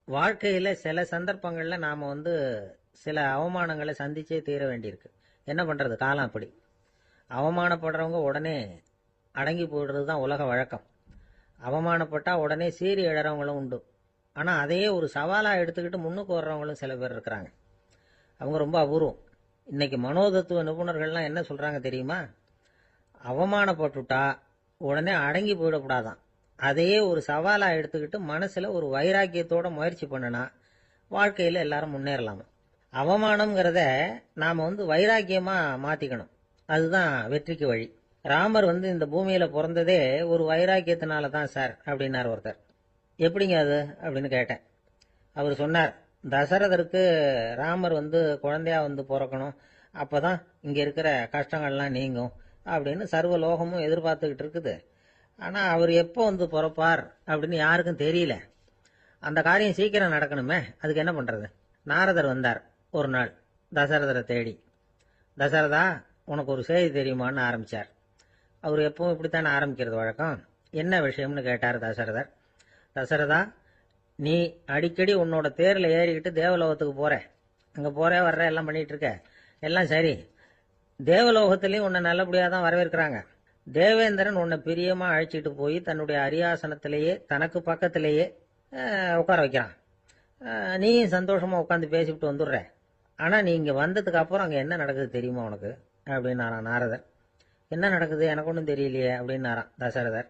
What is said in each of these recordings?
வாழ்க்கையில சில சந்தர்ப்பங்கள்ல நாம சில அவமானங்களை சந்திச்சே தீர வேண்டியிருக்கு. என்ன பண்றது, காலம் அப்படி. அவமானப்படுறவங்க உடனே அடங்கி போயிடுறது தான் உலக வழக்கம். அவமானப்பட்டா உடனே சீறி எழறவங்களும் உண்டு. ஆனா அதையே ஒரு சவாலா எடுத்துக்கிட்டு முன்னுக்கு வர்றவங்களும் சில பேர் இருக்கிறாங்க. அவங்க ரொம்ப அபூர்வம். இன்னைக்கு மனோதத்துவ நிபுணர்கள்லாம் என்ன சொல்றாங்க தெரியுமா? அவமானப்பட்டுட்டா உடனே அடங்கி போயிடக்கூடாதான். அதையே ஒரு சவாலா எடுத்துக்கிட்டு மனசுல ஒரு வைராக்கியத்தோட முயற்சி பண்ணனா வாழ்க்கையில எல்லாரும் முன்னேறலாமா. அவமானம்ங்கிறத நாம வைராக்கியமா மாத்திக்கணும். அதுதான் வெற்றிக்கு வழி. ராமர் இந்த பூமியில பிறந்ததே ஒரு வைராக்கியத்தினால தான் சார் அப்படின்னார் ஒருத்தர். எப்படிங்க அது அப்படின்னு கேட்டேன். அவர் சொன்னார், தசரதருக்கு ராமர் குழந்தையா பிறக்கணும், அப்பதான் இங்க இருக்கிற கஷ்டங்கள்லாம் நீங்கும் அப்படின்னு சர்வ லோகமும் எதிர்பார்த்துக்கிட்டு இருக்குது. ஆனா அவர் எப்போ பிறப்பார் அப்படின்னு யாருக்கும் தெரியல. அந்த காரியம் சீக்கிரம் நடக்கணுமே, அதுக்கு என்ன பண்றது? நாரதர் வந்தார் ஒரு நாள் தசரதரை தேடி. தசரதா, உனக்கு ஒரு செய்தி தெரியுமான்னு ஆரம்பிச்சார். அவர் எப்பவும் இப்படித்தானே ஆரம்பிக்கிறது வழக்கம். என்ன விஷயம்னு கேட்டார் தசரதர். தசரதா, நீ அடிக்கடி உன்னோட தேர்ல ஏறிக்கிட்டு தேவலோகத்துக்கு போற, அங்க போற வர்ற எல்லாம் பண்ணிட்டு இருக்க, எல்லாம் சரி. தேவலோகத்திலையும் உன்னை நல்லபடியா தான் வரவேற்கிறாங்க. தேவேந்திரன் உன்னை பிரியமா அழைச்சிட்டு போய் தன்னுடைய அரியாசனத்திலேயே தனக்கு பக்கத்திலேயே உட்கார வைக்கிறான். நீயும் சந்தோஷமா உட்காந்து பேசிவிட்டு வந்துடுற. ஆனா நீ இங்க வந்ததுக்கு அப்புறம் அங்க என்ன நடக்குது தெரியுமா உனக்கு அப்படின்னாரான் நாரதர். என்ன நடக்குது எனக்கு ஒன்றும் தெரியலையே அப்படின்னாரான் தசரதர்.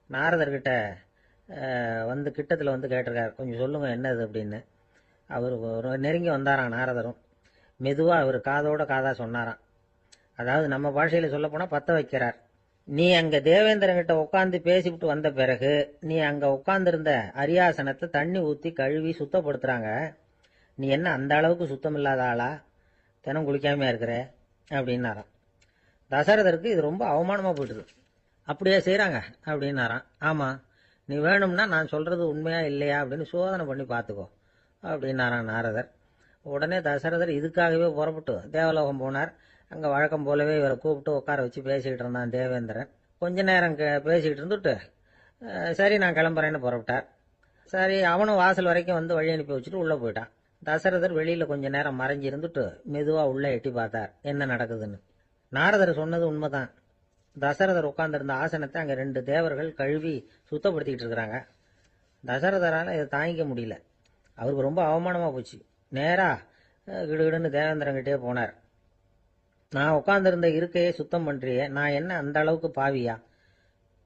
நாரதர்கிட்ட கிட்டத்துல கேட்டிருக்காரு, கொஞ்சம் சொல்லுங்க என்னது அப்படின்னு. அவர் நெருங்கி வந்தாராம் நாரதரும். மெதுவா அவர் காதோட காதா சொன்னாராம். அதாவது நம்ம பாஷையில சொல்ல போனா பத்த வைக்கிறார். நீ அங்க தேவேந்திரங்கிட்ட உட்காந்து பேசிவிட்டு வந்த பிறகு நீ அங்க உட்கார்ந்து இருந்த அரியாசனத்தை தண்ணி ஊத்தி கழுவி சுத்தப்படுத்துறாங்க. நீ என்ன அந்த அளவுக்கு சுத்தம் இல்லாத ஆளா, தினம் குளிக்காமையா இருக்கிற அப்படின்னாராம். தசரதருக்கு இது ரொம்ப அவமானமா போயிடுது. அப்படியே செய்யறாங்க அப்படின்னாராம். ஆமா, நீ வேணும்னா நான் சொல்றது உண்மையா இல்லையா அப்படின்னு சோதனை பண்ணி பார்த்துக்கோ அப்படின்னாராம் நாரதர். உடனே தசரதர் இதுக்காகவே புறப்பட்டு தேவலோகம் போனார். அங்க வழக்கம் போலவே இவரை கூப்பிட்டு உட்கார வச்சு பேசிக்கிட்டு இருந்தான் தேவேந்திரன். கொஞ்ச நேரம் பேசிக்கிட்டு இருந்துட்டு சரி நான் கிளம்புறேன்னு புறப்பட்டார். சரி, அவனும் வாசல் வரைக்கும் வழி அனுப்பி வச்சுட்டு உள்ள போயிட்டான். தசரதர் வெளியில கொஞ்ச நேரம் மறைஞ்சி இருந்துட்டு மெதுவா உள்ள எட்டி பார்த்தார் என்ன நடக்குதுன்னு. நாரதர் சொன்னது உண்மைதான். தசரதர் உட்கார்ந்து இருந்த ஆசனத்தை அங்க 2 தேவர்கள் கழுவி சுத்தப்படுத்திக்கிட்டு இருக்கிறாங்க. தசரதரால இதை தாங்கிக்க முடியல. அவருக்கு ரொம்ப அவமானமா போச்சு. நேரா கிடுகிடுன்னு தேவேந்திரங்கிட்டே போனார். நான் உட்கார்ந்திருந்த இருக்கையே சுத்தம் பண்றியே, நான் என்ன அந்த அளவுக்கு பாவியா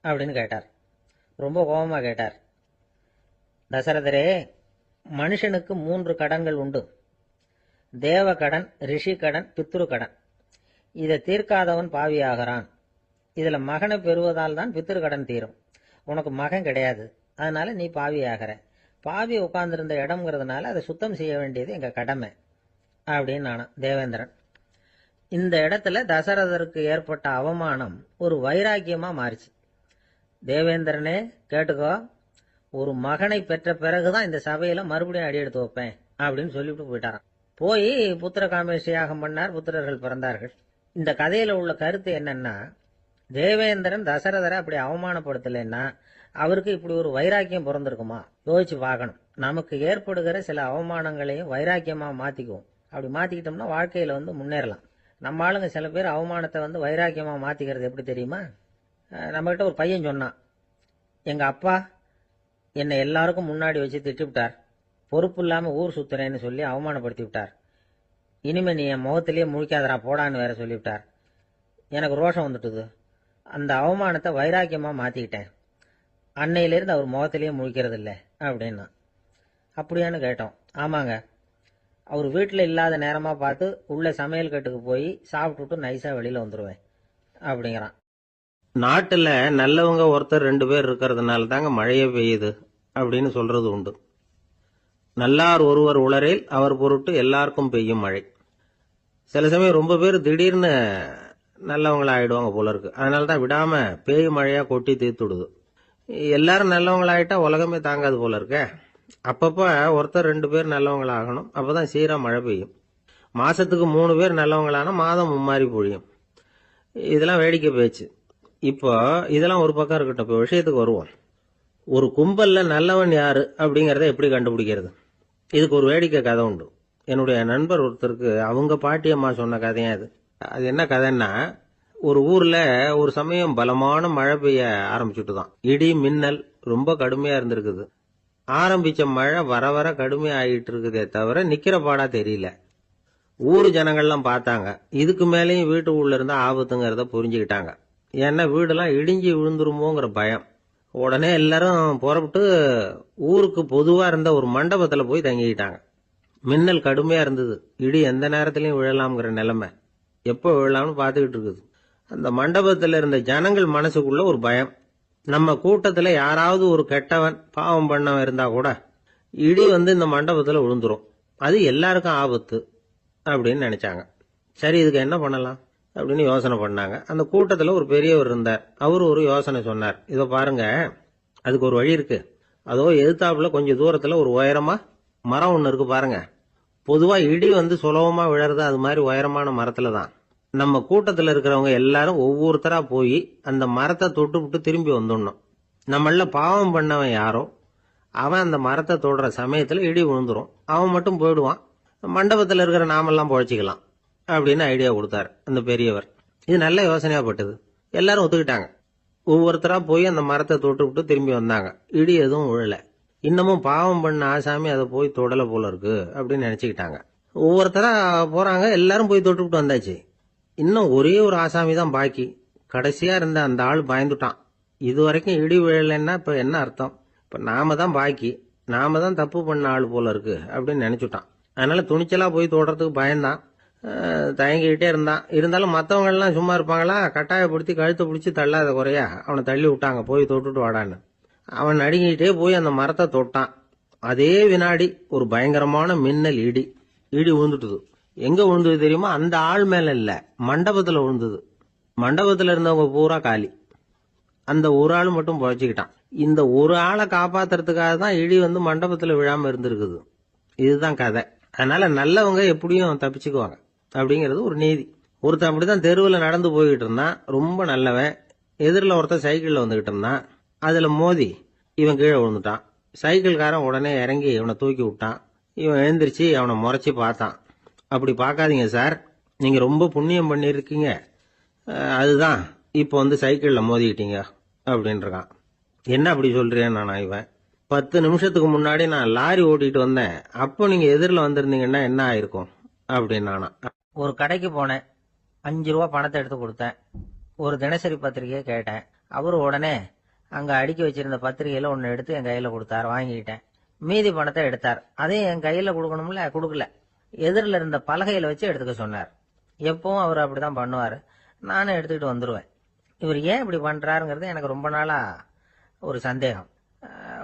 அப்படின்னு கேட்டார். ரொம்ப கோபமா கேட்டார். தசரதரே, மனுஷனுக்கு 3 கடன்கள் உண்டு. தேவ கடன், ரிஷி கடன், பித்ரு கடன். இதை தீர்க்காதவன் பாவியாகிறான். இதுல மகனை பெறுவதால் தான் பித்ரு கடன் தீரும். உனக்கு மகன் கிடையாது, அதனால நீ பாவியாகிற. பாவி உட்கார்ந்திருந்த இடம்ங்கிறதுனால அதை சுத்தம் செய்ய வேண்டியது எங்க கடமை அப்படின்னு நானா தேவேந்திரன். இந்த இடத்துல தசரதருக்கு ஏற்பட்ட அவமானம் ஒரு வைராக்கியமா மாறிச்சு. தேவேந்திரனே கேட்டுக்கோ, ஒரு மகனை பெற்ற பிறகுதான் இந்த சபையில மறுபடியும் அடி எடுத்து வைப்பேன் அப்படின்னு சொல்லிவிட்டு போயிட்டாராம். போய் புத்திர காமேஷ் யாகம் பண்ணார். புத்திரர்கள் பிறந்தார்கள். இந்த கதையில உள்ள கருத்து என்னன்னா, தேவேந்திரன் தசரதரை அப்படி அவமானப்படுத்தலைன்னா அவருக்கு இப்படி ஒரு வைராக்கியம் பிறந்திருக்குமா யோசிச்சு பார்க்கணும். நமக்கு ஏற்படுகிற சில அவமானங்களையும் வைராக்கியமா மாத்திக்குவோம். அப்படி மாத்திக்கிட்டோம்னா வாழ்க்கையில முன்னேறலாம். நம்ம ஆளுங்க சில பேர் அவமானத்தை வைராக்கியமா மாத்திக்கிறது எப்படி தெரியுமா? நம்ம கிட்ட ஒரு பையன் சொன்னான், எங்க அப்பா என்னை எல்லாருக்கும் முன்னாடி வச்சு திட்டிவிட்டார், பொறுப்பு இல்லாம ஊர் சுத்துறேன்னு சொல்லி அவமானப்படுத்தி விட்டார். இனிமே நீ என் முகத்திலேயே முழிக்காதரா போடான்னு வேற சொல்லிவிட்டார். எனக்கு ரோஷம் வந்துட்டுது. அந்த அவமானத்தை வைராக்கியமா மாத்திக்கிட்டேன். அன்னையிலிருந்து அவர் முகத்திலேயே முழிக்கிறது இல்லை அப்படின்னா. அப்படியான்னு கேட்டோம். ஆமாங்க, அவர் வீட்டில் இல்லாத நேரமா பார்த்து உள்ள சமையல் கட்டுக்கு போய் சாப்பிட்டுட்டு நைஸா வெளியில வந்துருவேன் அப்படிங்கிறான். நாட்டுல நல்லவங்க ஒருத்தர் 2 பேர் இருக்கிறதுனால தாங்க மழையே பெய்யுது அப்படின்னு சொல்றது உண்டு. நல்லார் ஒருவர் உளரேல் அவர் பொருட்டு எல்லாருக்கும் பெய்யும் மழை. சில சமயம் ரொம்ப பேர் திடீர்னு நல்லவங்களா ஆயிடுவாங்க போல இருக்கு. அதனாலதான் விடாம பேய் மழையா கொட்டி தீர்த்துடுது. எல்லாரும் நல்லவங்களாயிட்டா உலகமே தாங்காது போல இருக்க. அப்பப்ப ஒருத்தர் 2 பேர் நல்லவங்களாகணும், அப்பதான் சீரா மழை பெய்யும். மாசத்துக்கு 3 பேர் நல்லவங்களான மாதம் மும்மாறி பொழியும். இதெல்லாம் வேடிக்கை பேச்சு. இப்போ இதெல்லாம் ஒரு பக்கம் இருக்கட்டும். இப்போ விஷயத்துக்கு வருவோம். ஒரு கும்பல்ல நல்லவன் யாரு அப்படிங்கறத எப்படி கண்டுபிடிக்கிறது? இதுக்கு ஒரு வேடிக்கை கதை உண்டு. என்னுடைய நண்பர் ஒருத்தருக்கு அவங்க பாட்டியம்மா சொன்ன கதையா அது. அது என்ன கதைன்னா, ஒரு ஊர்ல ஒரு சமயம் பலமான மழை பெய்ய ஆரம்பிச்சுட்டுதான். இடி மின்னல் ரொம்ப கடுமையா இருந்திருக்குது. ஆரம்பிச்ச மழை வர வர கடுமையா ஆகிட்டு இருக்குதே தவிர நிக்கிற பாடா தெரியல. ஊர் ஜனங்கள்லாம் பார்த்தாங்க. இதுக்கு மேலேயும் வீட்டு உள்ள இருந்தா ஆபத்துங்கிறத புரிஞ்சுக்கிட்டாங்க. ஏன்னா வீடெல்லாம் இடிஞ்சு விழுந்துருமோங்கிற பயம். உடனே எல்லாரும் புறப்பட்டு ஊருக்கு பொதுவா இருந்த ஒரு மண்டபத்துல போய் தங்கிக்கிட்டாங்க. மின்னல் கடுமையா இருந்தது. இடி எந்த நேரத்திலயும் விழலாம்ங்கிற நிலைமை. எப்போ விழலாம்னு பார்த்துக்கிட்டு இருக்குது. அந்த மண்டபத்துல இருந்த ஜனங்கள் மனசுக்குள்ள ஒரு பயம். நம்ம கூட்டத்துல யாராவது ஒரு கெட்டவன் பாவம் பண்ணவன் இருந்தா கூட இடி இந்த மண்டபத்துல விழுந்துரும். அது எல்லாருக்கும் ஆபத்து அப்படின்னு நினைச்சாங்க. சரி, இதுக்கு என்ன பண்ணலாம் அப்படின்னு யோசனை பண்ணாங்க. அந்த கூட்டத்துல ஒரு பெரியவர் இருந்தார். அவரு ஒரு யோசனை சொன்னார். இதோ பாருங்க, அதுக்கு ஒரு வழி இருக்கு. அதோ எதிர்த்தாப்புல கொஞ்சம் தூரத்துல ஒரு உயரமா மரம் ஒண்ணு இருக்கு பாருங்க. பொதுவா இடி சுலபமா விழறது அது மாதிரி உயரமான மரத்துல தான். நம்ம கூட்டத்துல இருக்கிறவங்க எல்லாரும் ஒவ்வொருத்தரா போய் அந்த மரத்தை தொட்டு விட்டு திரும்பி வந்துடணும். நம்மள பாவம் பண்ணவன் யாரோ அவன் அந்த மரத்தை தொடுற சமயத்துல இடி விழுந்துரும். அவன் மட்டும் போயிடுவான். மண்டபத்துல இருக்கிற நாமெல்லாம் பொழைச்சிக்கலாம் அப்படின்னு ஐடியா கொடுத்தாரு அந்த பெரியவர். இது நல்ல யோசனையா பட்டது. எல்லாரும் ஒத்துக்கிட்டாங்க. ஒவ்வொருத்தரா போய் அந்த மரத்தை தொட்டு விட்டு திரும்பி வந்தாங்க. இடி எதுவும் விழல. இன்னமும் பாவம் பண்ண ஆசாமி அதை போய் தொடல போல இருக்கு அப்படின்னு நினைச்சுக்கிட்டாங்க. ஒவ்வொருத்தரா போறாங்க. எல்லாரும் போய் தொட்டு விட்டு வந்தாச்சு. இன்னும் ஒரே ஒரு ஆசாமி தான் பாக்கி. கடைசியா இருந்த அந்த ஆள் பயந்துட்டான். இது வரைக்கும் இடி விழலைன்னா இப்ப என்ன அர்த்தம்? இப்ப நாம தான் பாக்கி, நாம தான் தப்பு பண்ண ஆள் போல இருக்கு அப்படின்னு நினைச்சுட்டான். அதனால துணிச்சலா போய் தொடறதுக்கு பயந்தான். தயங்கிக்கிட்டே இருந்தான். இருந்தாலும் மற்றவங்க எல்லாம் சும்மா இருப்பாங்களா? கட்டாயப்படுத்தி கழுத்தை பிடிச்சி தள்ளாத குறையா அவனை தள்ளி விட்டாங்க. போய் தொட்டுட்டு வாடான்னு. அவன் நடுங்கிட்டே போய் அந்த மரத்தை தொட்டான். அதே வினாடி ஒரு பயங்கரமான மின்னல் இடி விழுந்துட்டுது. எங்க விழுந்தது தெரியுமா? அந்த ஆள் மேல இல்ல, மண்டபத்துல விழுந்தது. மண்டபத்துல இருந்தவங்க பூரா காலி. அந்த ஒரு ஆள் மட்டும் பொழைச்சுக்கிட்டான். இந்த ஒரு ஆளை காப்பாத்துறதுக்காக தான் இடி மண்டபத்துல விழாம இருந்திருக்குது. இதுதான் கதை. அதனால நல்லவங்க எப்படியும் தப்பிச்சுக்குவாங்க அப்படிங்கிறது ஒரு நீதி. ஒருத்தன் அப்படிதான் தெருவில் நடந்து போய்கிட்டு இருந்தான். ரொம்ப நல்லவன். எதிரில் ஒருத்தன் சைக்கிள்ல வந்துகிட்டு இருந்தான். அதுல மோதி இவன் கீழே விழுந்துட்டான். சைக்கிள்காரன் உடனே இறங்கி இவனை தூக்கி விட்டான். இவன் எழுந்திரிச்சு அவனை முறைச்சி பார்த்தான். அப்படி பார்க்காதீங்க சார், நீங்க ரொம்ப புண்ணியம் பண்ணிருக்கீங்க, அதுதான் இப்போ சைக்கிள்ல மோதிக்கிட்டீங்க அப்படின்றான். என்ன அப்படி சொல்றேன் நான்? இவன் 10 நிமிஷத்துக்கு முன்னாடி நான் லாரி ஓட்டிட்டு வந்தேன், அப்போ நீங்க எதிரில் வந்திருந்தீங்கன்னா என்ன ஆயிருக்கும் அப்படின்னானா. ஒரு கடைக்கு போனேன். 5 ரூபா பணத்தை எடுத்து கொடுத்தேன். ஒரு தினசரி பத்திரிகையை கேட்டேன். அவரு உடனே அங்க அடுக்கி வச்சிருந்த பத்திரிகையில ஒன்னு எடுத்து என் கையில கொடுத்தார். வாங்கிக்கிட்டேன். மீதி பணத்தை எடுத்தார். அதையும் என் கையில கொடுக்கணும்ல, கொடுக்கல. எதிரில் இருந்த பலகையில வச்சு எடுத்துக்க சொன்னார். எப்பவும் அவர் அப்படிதான் பண்ணுவாரு. நானும் எடுத்துக்கிட்டு வந்துருவேன். இவர் ஏன் இப்படி பண்றாருங்கிறது எனக்கு ரொம்ப நாளா ஒரு சந்தேகம்.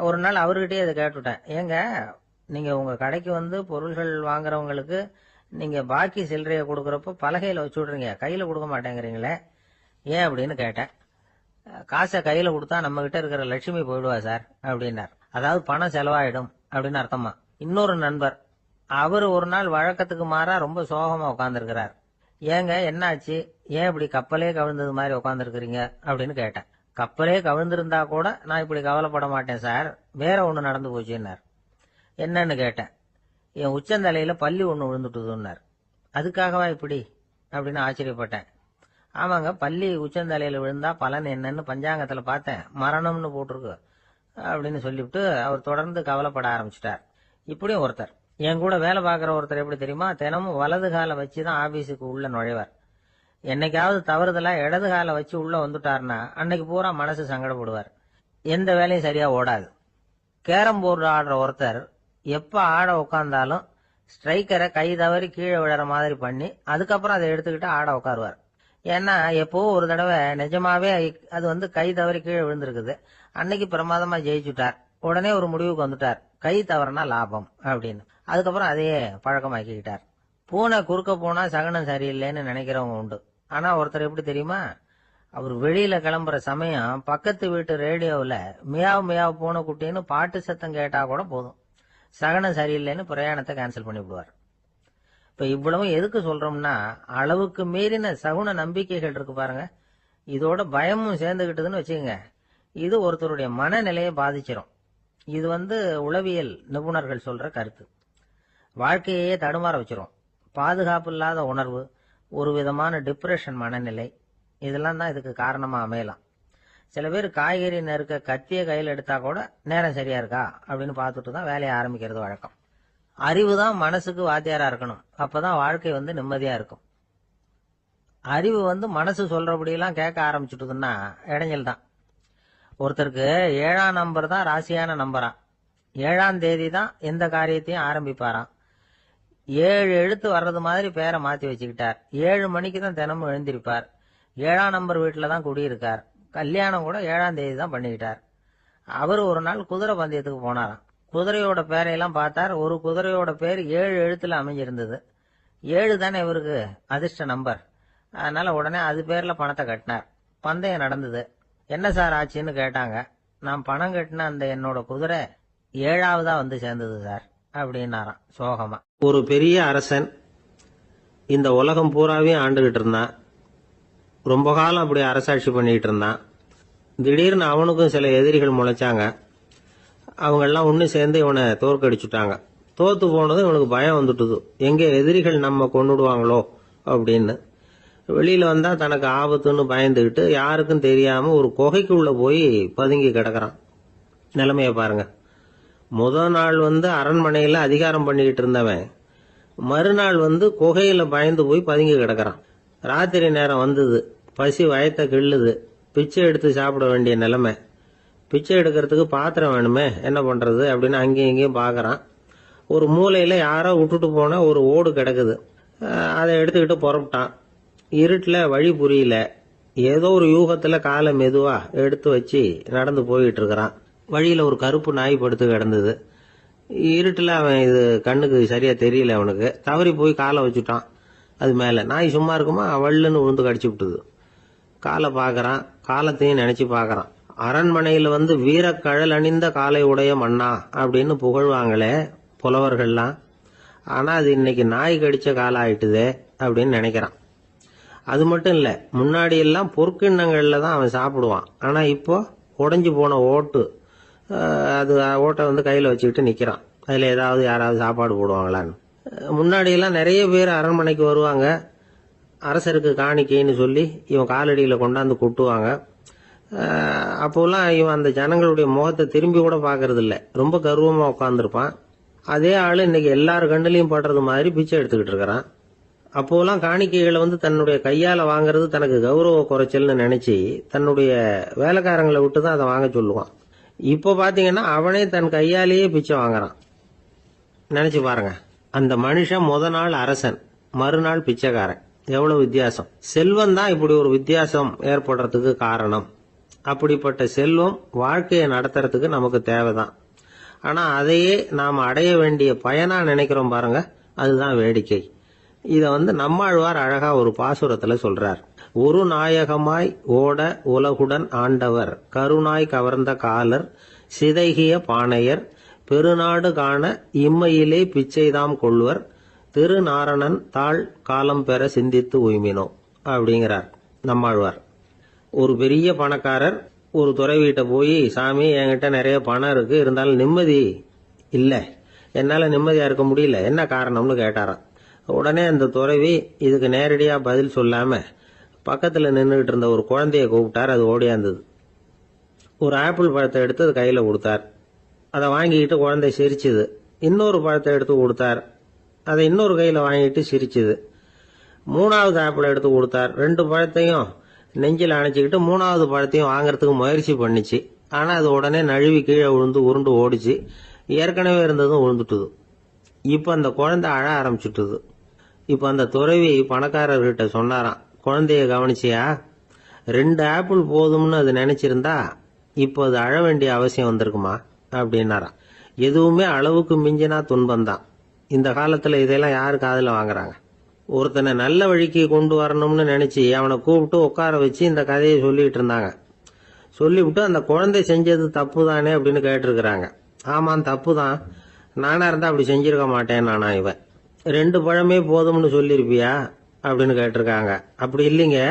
ஒரு நாள் அவர்கிட்டயே இதை கேட்டுவிட்டேன். ஏங்க, நீங்க உங்க கடைக்கு பொருள்கள் வாங்குறவங்களுக்கு நீங்க பாக்கி சில்லறைய கொடுக்கறப்ப பலகையில வச்சு விடுறீங்க, கையில கொடுக்க மாட்டேங்கிறீங்களே, ஏன் அப்படின்னு கேட்டேன். காசை கையில கொடுத்தா நம்ம கிட்ட இருக்கிற லட்சுமி போயிடுவா சார் அப்படின்னார். அதாவது பணம் செலவாயிடும் அப்படின்னு அர்த்தமா. இன்னொரு நண்பர், அவரு ஒரு நாள் வழக்கத்துக்கு மாறா ரொம்ப சோகமா உட்கார்ந்துருக்கிறார். ஏங்க என்னாச்சு, ஏன் இப்படி கப்பலே கவிழ்ந்தது மாதிரி உட்கார்ந்துருக்கிறீங்க அப்படின்னு கேட்டேன். கப்பலே கவிழ்ந்திருந்தா கூட நான் இப்படி கவலைப்பட மாட்டேன் சார், வேற ஒண்ணு நடந்து போச்சுன்னார். என்னன்னு கேட்டேன். என் உச்சந்தலையில பள்ளி ஒண்ணு விழுந்துட்டுதுன்னார். அதுக்காகவா இப்படி அப்படின்னு ஆச்சரியப்பட்டேன். ஆமாங்க, பள்ளி உச்சந்தலையில விழுந்தா பலன் என்னன்னு பஞ்சாங்கத்துல பார்த்தேன், மரணம்னு போட்டிருக்கு அப்படின்னு சொல்லிவிட்டு அவர் தொடர்ந்து கவலைப்பட ஆரம்பிச்சிட்டார். இப்படியும் ஒருத்தர், என் கூட வேலை பார்க்கிற ஒருத்தர் எப்படி தெரியுமா, தினமும் வலது காலை வச்சுதான் ஆபீஸுக்கு உள்ள நுழைவார். என்னைக்காவது தவறுதலா இடது காலை வச்சு உள்ள வந்துட்டாருன்னா அன்னைக்கு பூரா மனசு சங்கடப்படுவார். எந்த வேலையும் சரியா ஓடாது. கேரம் போர்டு ஆடுற ஒருத்தர் எப்ப ஆட உட்கார்ந்தாலும் ஸ்ட்ரைக்கரை கை தவறி கீழே விழற மாதிரி பண்ணி அதுக்கப்புறம் அதை எடுத்துக்கிட்டு ஆட உட்காருவார். ஏன்னா எப்போ ஒரு தடவை நிஜமாவே அது கை தவறி கீழே விழுந்திருக்குது. அன்னைக்கு பிரமாதமா ஜெயிச்சுட்டார். உடனே ஒரு முடிவுக்கு வந்துட்டார், கை தவறுனா லாபம் அப்படின்னு. அதுக்கப்புறம் அதையே பழக்கமாக்கிக்கிட்டார். பூனை குறுக்க போனா சகனம் சரியில்லைன்னு நினைக்கிறவங்க உண்டு. ஆனா ஒருத்தர் எப்படி தெரியுமா, அவர் வெளியில கிளம்புற சமயம் பக்கத்து வீட்டு ரேடியோவில் மியாவ் மியாவ் பூனை குட்டின்னு பாட்டு சத்தம் கேட்டா கூட போதும், சகனம் சரியில்லைன்னு பிரயாணத்தை கேன்சல் பண்ணிவிடுவார். இப்ப இவ்வளவு எதுக்கு சொல்றோம்னா, அளவுக்கு மீறின சகுன நம்பிக்கைகள் இருக்கு பாருங்க, இதோட பயமும் சேர்ந்துகிட்டதுன்னு வச்சுக்கோங்க, இது ஒருத்தருடைய மனநிலையை பாதிச்சிடும். இது உளவியல் நிபுணர்கள் சொல்ற கருத்து. வாழ்க்கையே தடுமாற வச்சிரும். பாதுகாப்பு இல்லாத உணர்வு, ஒரு விதமான டிப்ரெஷன் மனநிலை, இதெல்லாம் தான் இதுக்கு காரணமா அமையலாம். சில பேர் காய்கறி நறுக்க கத்திய கையில் எடுத்தா கூட நேரம் சரியா இருக்கா அப்படின்னு பார்த்துட்டு தான் வேலையை ஆரம்பிக்கிறது வழக்கம். அறிவு தான் மனசுக்கு வாத்தியாரா இருக்கணும். அப்பதான் வாழ்க்கை நிம்மதியா இருக்கும். அறிவு மனசு சொல்றபடியெல்லாம் கேட்க ஆரம்பிச்சுட்டுதுன்னா இடைஞ்சல் தான். ஒருத்தருக்கு 7ஆம் நம்பர் தான் ராசியான நம்பராம். 7ஆம் தேதி தான் எந்த காரியத்தையும் ஆரம்பிப்பாராம். 7 எழுத்து வர்றது மாதிரி பேரை மாத்தி வச்சுக்கிட்டார். 7 மணிக்கு தான் தினமும் எழுந்திருப்பார். 7ஆம் நம்பர் வீட்டுல தான் குடியிருக்கார். கல்யாணம் கூட 7ஆம் தேதி தான் பண்ணிக்கிட்டார். அவர் ஒரு நாள் குதிரை பந்தயத்துக்கு போனாராம். குதிரையோட பேரையெல்லாம் பார்த்தார். ஒரு குதிரையோட பேர் 7 எழுத்துல அமைஞ்சிருந்தது. 7 தானே இவருக்கு அதிர்ஷ்ட நம்பர். அதனால உடனே அது பேர்ல பணத்தை கட்டினார். பந்தயம் நடந்தது. என்ன சார் ஆச்சுன்னு கேட்டாங்க. நான் பணம் கட்டின அந்த என்னோட குதிரை 7ஆவதா சேர்ந்தது சார் அப்படின்னாராம் சோகமா. ஒரு பெரிய அரசன் இந்த உலகம் பூராவையும் ஆண்டுகிட்டு இருந்தான். ரொம்ப காலம் அப்படி அரசாட்சி பண்ணிட்டு இருந்தான். திடீர்னு அவனுக்கும் சில எதிரிகள் முளைச்சாங்க. அவங்கெல்லாம் ஒன்று சேர்ந்து இவனை தோற்கடிச்சுட்டாங்க. தோத்து போனதும் இவனுக்கு பயம் வந்துட்டுது, எங்கே எதிரிகள் நம்ம கொண்டுடுவாங்களோ அப்படின்னு. வெளியில வந்தா தனக்கு ஆபத்துன்னு பயந்துகிட்டு யாருக்கும் தெரியாம ஒரு குகைக்குள்ள போய் பதுங்கி கிடக்குறான். நிலைமைய பாருங்க. முதல் நாள் அரண்மனையில அதிகாரம் பண்ணிக்கிட்டு இருந்தவன் மறுநாள் குகையில பயந்து போய் பதுங்கி கிடக்குறான். ராத்திரி நேரம் வந்தது. பசி வயத்தை கிள்ளுது. பிச்சை எடுத்து சாப்பிட வேண்டிய நிலைமை. பிச்சை எடுக்கிறதுக்கு பாத்திரம் வேணுமே, என்ன பண்றது அப்படின்னு அங்கேயும் இங்கேயும் பாக்குறான். ஒரு மூலையில யாரோ விட்டுட்டு போன ஒரு ஓடு கிடக்குது. அதை எடுத்துக்கிட்டு புறப்பட்டான். இருட்டுல வழி புரியல. ஏதோ ஒரு யூகத்துல காலை மெதுவா எடுத்து வச்சு நடந்து போயிட்டு இருக்கிறான். வழியில ஒரு கருப்பு நாய் படுத்து கிடந்தது. இருட்டுல அவன் இது கண்ணுக்கு சரியா தெரியல. அவனுக்கு தவறி போய் காலை வச்சுட்டான் அது மேல. நாய் சும்மா இருக்குமா, வள்ளுன்னு விழுந்து கடிச்சு விட்டுது. காலை பாக்குறான். காலத்தையும் நினைச்சு பாக்குறான். அரண்மனையில வீரக்கழல் அணிந்த காலை உடைய மன்னா அப்படின்னு புகழ்வாங்களே புலவர்கள்லாம். ஆனா அது இன்னைக்கு நாய் கடிச்ச காலம் ஆயிட்டுதே அப்படின்னு நினைக்கிறான். அது மட்டும் இல்ல, முன்னாடி எல்லாம் பொற்கிண்ணங்கள்ல தான் அவன் சாப்பிடுவான். ஆனா இப்போ உடைஞ்சு போன ஓட்டு, அது ஓட்டை கையில வச்சுக்கிட்டு நிக்கிறான். அதுல ஏதாவது யாராவது சாப்பாடு போடுவாங்களான்னு. முன்னாடி எல்லாம் நிறைய பேர் அரண்மனைக்கு வருவாங்க. அரசருக்கு காணிக்கைன்னு சொல்லி இவன் காலடியில கொண்டாந்து கொட்டுவாங்க. அப்போலாம் இவன் அந்த ஜனங்களுடைய முகத்தை திரும்பி கூட பாக்குறது இல்ல. ரொம்ப கர்வமா உட்காந்துருப்பான். அதே ஆளு இன்னைக்கு எல்லார் கண்ணிலையும் படுறது மாதிரி பிச்சை எடுத்துக்கிட்டு இருக்கிறான். அப்போலாம் காணிக்கைகளை தன்னுடைய கையால வாங்குறது தனக்கு கௌரவ குறைச்சல்னு நினைச்சு தன்னுடைய வேலைக்காரங்களை விட்டு தான் அதை வாங்க சொல்லுவான். இப்போ பாத்தீங்கன்னா அவனே தன் கையாலேயே பிச்சை வாங்குறான். நினைச்சு பாருங்க. அந்த மனுஷன் முத நாள் அரசன், மறுநாள் பிச்சைக்காரன். எவ்வளவு வித்தியாசம். செல்வம் தான் இப்படி ஒரு வித்தியாசம் ஏற்படுறதுக்கு காரணம். அப்படிப்பட்ட செல்வம் வாழ்க்கையை நடத்துறதுக்கு நமக்கு தேவைதான். ஆனா அதையே நாம அடைய வேண்டிய பயனா நினைக்கிறோம் பாருங்க, அதுதான் வேடிக்கை. இத நம்மாழ்வார் அழகா ஒரு பாசுரத்துல சொல்றார். ஒரு நாயகமாய் ஓட உலகுடன் ஆண்டவர், கருணாய் கவர்ந்த காலர், சிதைகிய பானையர், பெருநாடு காண இம்மையிலே பிச்சைதாம் கொள்வர், திருநாரணன் தாழ் காலம் பெற சிந்தித்து உய்மினோ அப்படிங்கிறார் நம்மாழ்வார். ஒரு பெரிய பணக்காரர் ஒரு துறவிகிட்ட போய், சாமி என்கிட்ட நிறைய பணம் இருக்கு, இருந்தாலும் நிம்மதி இல்ல, என்னால நிம்மதியா இருக்க முடியல, என்ன காரணம்னு கேட்டாராம். உடனே அந்த துறவி இதுக்கு நேரடியா பதில் சொல்லாம பக்கத்துல நின்றுகிட்டு இருந்த ஒரு குழந்தைய கூப்பிட்டார். அது ஓடியாந்தது. ஒரு ஆப்பிள் பழத்தை எடுத்து அது கையில கொடுத்தார். அதை வாங்கிக்கிட்டு குழந்தை சிரிச்சுது. இன்னொரு பழத்தை எடுத்து கொடுத்தார். அதை இன்னொரு கையில வாங்கிட்டு சிரிச்சுது. 3வது ஆப்பிள் எடுத்து கொடுத்தார். 2 பழத்தையும் நெஞ்சில் அணைச்சிக்கிட்டு 3வது பழத்தையும் வாங்கறதுக்கு முயற்சி பண்ணிச்சு. ஆனா அது உடனே நழுவி கீழே விழுந்து உருண்டு ஓடிச்சு. ஏற்கனவே இருந்ததும் விழுந்துட்டுது. இப்ப அந்த குழந்தை அழ ஆரம்பிச்சுட்டுது. இப்ப அந்த துறவி பணக்காரர்கிட்ட சொன்னாராம், குழந்தைய கவனிச்சியா, 2 ஆப்பிள் போதும்னு அது நினைச்சிருந்தா இப்போ அது அழ வேண்டிய அவசியம் வந்திருக்குமா அப்படின்னாராம். எதுவுமே அளவுக்கு மிஞ்சினா துன்பம்தான். இந்த காலத்துல இதெல்லாம் யாரு காதுல வாங்குறாங்க? ஒருத்தனை நல்ல வழிக்கு கொண்டு வரணும்னு நினைச்சு அவனை கூப்பிட்டு உட்கார வச்சு இந்த கதையை சொல்லிட்டு இருந்தாங்க. சொல்லிவிட்டு அந்த குழந்தை செஞ்சது தப்பு தானே அப்படின்னு கேட்டிருக்கிறாங்க. ஆமாம், தப்பு தான், நானா இருந்தா அப்படி செஞ்சிருக்க மாட்டேன் நானா இவன். 2 பழமே போதும்னு சொல்லிருப்பியா அப்படின்னு கேட்டிருக்காங்க. அப்படி இல்லைங்க,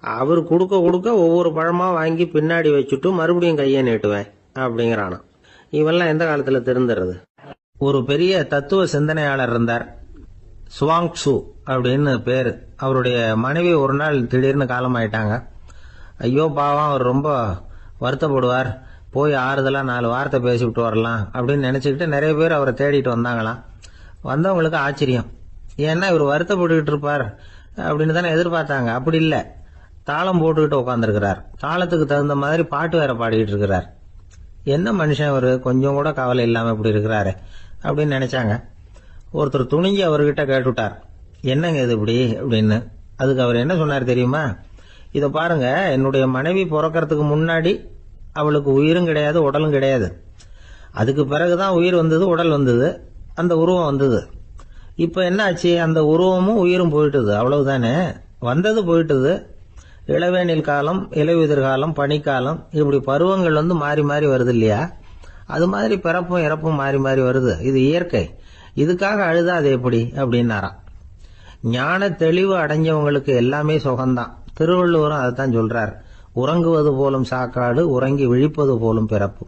அவர் கொடுக்க கொடுக்க ஒவ்வொரு பழமா வாங்கி பின்னாடி வச்சுட்டு மறுபடியும் கையை நீட்டுவேன் அப்படிங்கிறானா. இவெல்லாம் எந்த காலத்துல திருந்துறது? ஒரு பெரிய தத்துவ சிந்தனையாளர் இருந்தார், சுவாங்சு அப்படின்னு பேரு. அவருடைய மனைவி ஒரு நாள் திடீர்னு காலமாயிட்டாங்க. ஐயோ பாவம், அவர் ரொம்ப வருத்தப்படுவார், போய் ஆறுதலா 4 வார்த்தை பேசிவிட்டு வரலாம் அப்படின்னு நினைச்சுக்கிட்டு நிறைய பேர் அவரை தேடிட்டு வந்தாங்களாம். வந்தவங்களுக்கு ஆச்சரியம், ஏன்னா இவர் வருத்தப்பட்டுக்கிட்டு இருப்பார் அப்படின்னு தானே எதிர்பார்த்தாங்க. அப்படி இல்லை, தாளம் போட்டுக்கிட்டு உட்காந்துருக்கிறார், தாளத்துக்கு தகுந்த மாதிரி பாட்டு வேற பாடிக்கிட்டு இருக்கிறார். என்ன மனுஷன் இவர், கொஞ்சம் கூட கவலை இல்லாம இப்படி இருக்கிறாரு அப்படின்னு நினைச்சாங்க. ஒருத்தர் துணிஞ்சு அவர்கிட்ட கேட்டுட்டார், என்னங்க இது இப்படி அப்படின்னு. அதுக்கு அவர் என்ன சொன்னார் தெரியுமா? இதை பாருங்க, என்னுடைய மனைவி பிறக்கிறதுக்கு முன்னாடி அவளுக்கு உயிரும் கிடையாது, உடலும் கிடையாது. அதுக்கு பிறகுதான் உயிர் வந்தது, உடல் வந்தது, அந்த உருவம் வந்தது. இப்ப என்ன ஆச்சு? அந்த உருவமும் உயிரும் போயிட்டுது, அவ்வளவுதானே. வந்தது போயிட்டுது. இளவேனில் காலம், இலையுதிர் காலம், பனிக்காலம், இப்படி பருவங்கள் மாறி மாறி வருது இல்லையா? அது மாதிரி பிறப்பும் இறப்பும் மாறி மாறி வருது. இது இயற்கை. இதுக்காக அழுதா அது எப்படி அப்படின்னாராம். ஞான தெளிவு அடைஞ்சவங்களுக்கு எல்லாமே சுகம்தான். திருவள்ளுவரும் அதைத்தான் சொல்றார், உறங்குவது போலும் சாக்காடு, உறங்கி விழிப்பது போலும் பிறப்பு.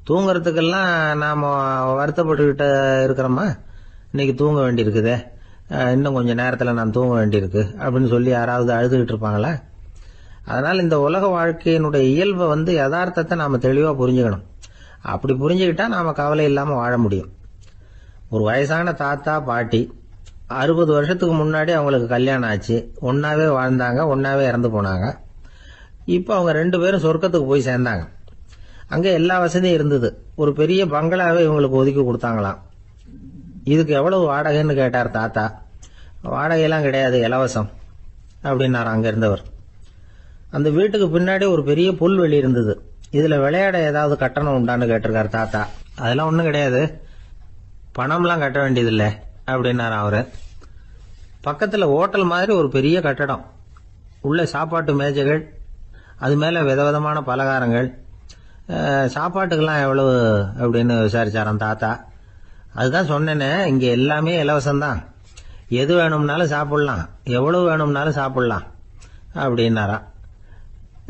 தூங்குறதுக்கெல்லாம் நாம வருத்தப்பட்டுக்கிட்ட இருக்கிறோமா? இன்னைக்கு தூங்க வேண்டியிருக்குதே, இன்னும் கொஞ்சம் நேரத்தில் நான் தூங்க வேண்டியிருக்கு அப்படின்னு சொல்லி யாராவது அழுதுகிட்டு இருப்பாங்களா? அதனால் இந்த உலக வாழ்க்கையினுடைய இயல்பை யதார்த்தத்தை நாம தெளிவாக புரிஞ்சுக்கணும். அப்படி புரிஞ்சுக்கிட்டா நாம கவலை இல்லாமல் வாழ முடியும். ஒரு வயசான தாத்தா பாட்டி 60 வருஷத்துக்கு முன்னாடி அவங்களுக்கு கல்யாணம் ஆச்சு, ஒன்னாவே வாழ்ந்தாங்க, ஒன்னாவே இறந்து போனாங்க. இப்போ அவங்க 2 பேரும் சொர்க்கத்துக்கு போய் சேர்ந்தாங்க. அங்கே எல்லா வசதியும் இருந்தது. ஒரு பெரிய பங்களாவே இவங்களுக்கு ஒதுக்கி கொடுத்தாங்களாம். இதுக்கு எவ்வளவு வாடகைன்னு கேட்டார் தாத்தா. வாடகையெல்லாம் கிடையாது, இலவசம் அப்படின்னார் அங்க இருந்தவர். அந்த வீட்டுக்கு பின்னாடி ஒரு பெரிய புல்வெளி இருந்தது. இதுல விளையாட ஏதாவது கட்டணம் உண்டான்னு கேட்டிருக்காரு தாத்தா. அதெல்லாம் ஒன்றும் கிடையாது, பணம்லாம் கட்ட வேண்டியதில்லை அப்படின்னாரு அவரு. பக்கத்துல ஹோட்டல் மாதிரி ஒரு பெரிய கட்டடம், உள்ள சாப்பாட்டு மேஜைகள், அது மேல விதவிதமான பலகாரங்கள். சாப்பாட்டுக்கெல்லாம் எவ்வளவு அப்படின்னு விசாரிச்சாராம் தாத்தா. அதுதான் சொன்னேனே, இங்க எல்லாமே இலவசம்தான், எது வேணும்னாலும் சாப்பிடலாம், எவ்வளவு வேணும்னாலும் சாப்பிடலாம் அப்படின்னாரா.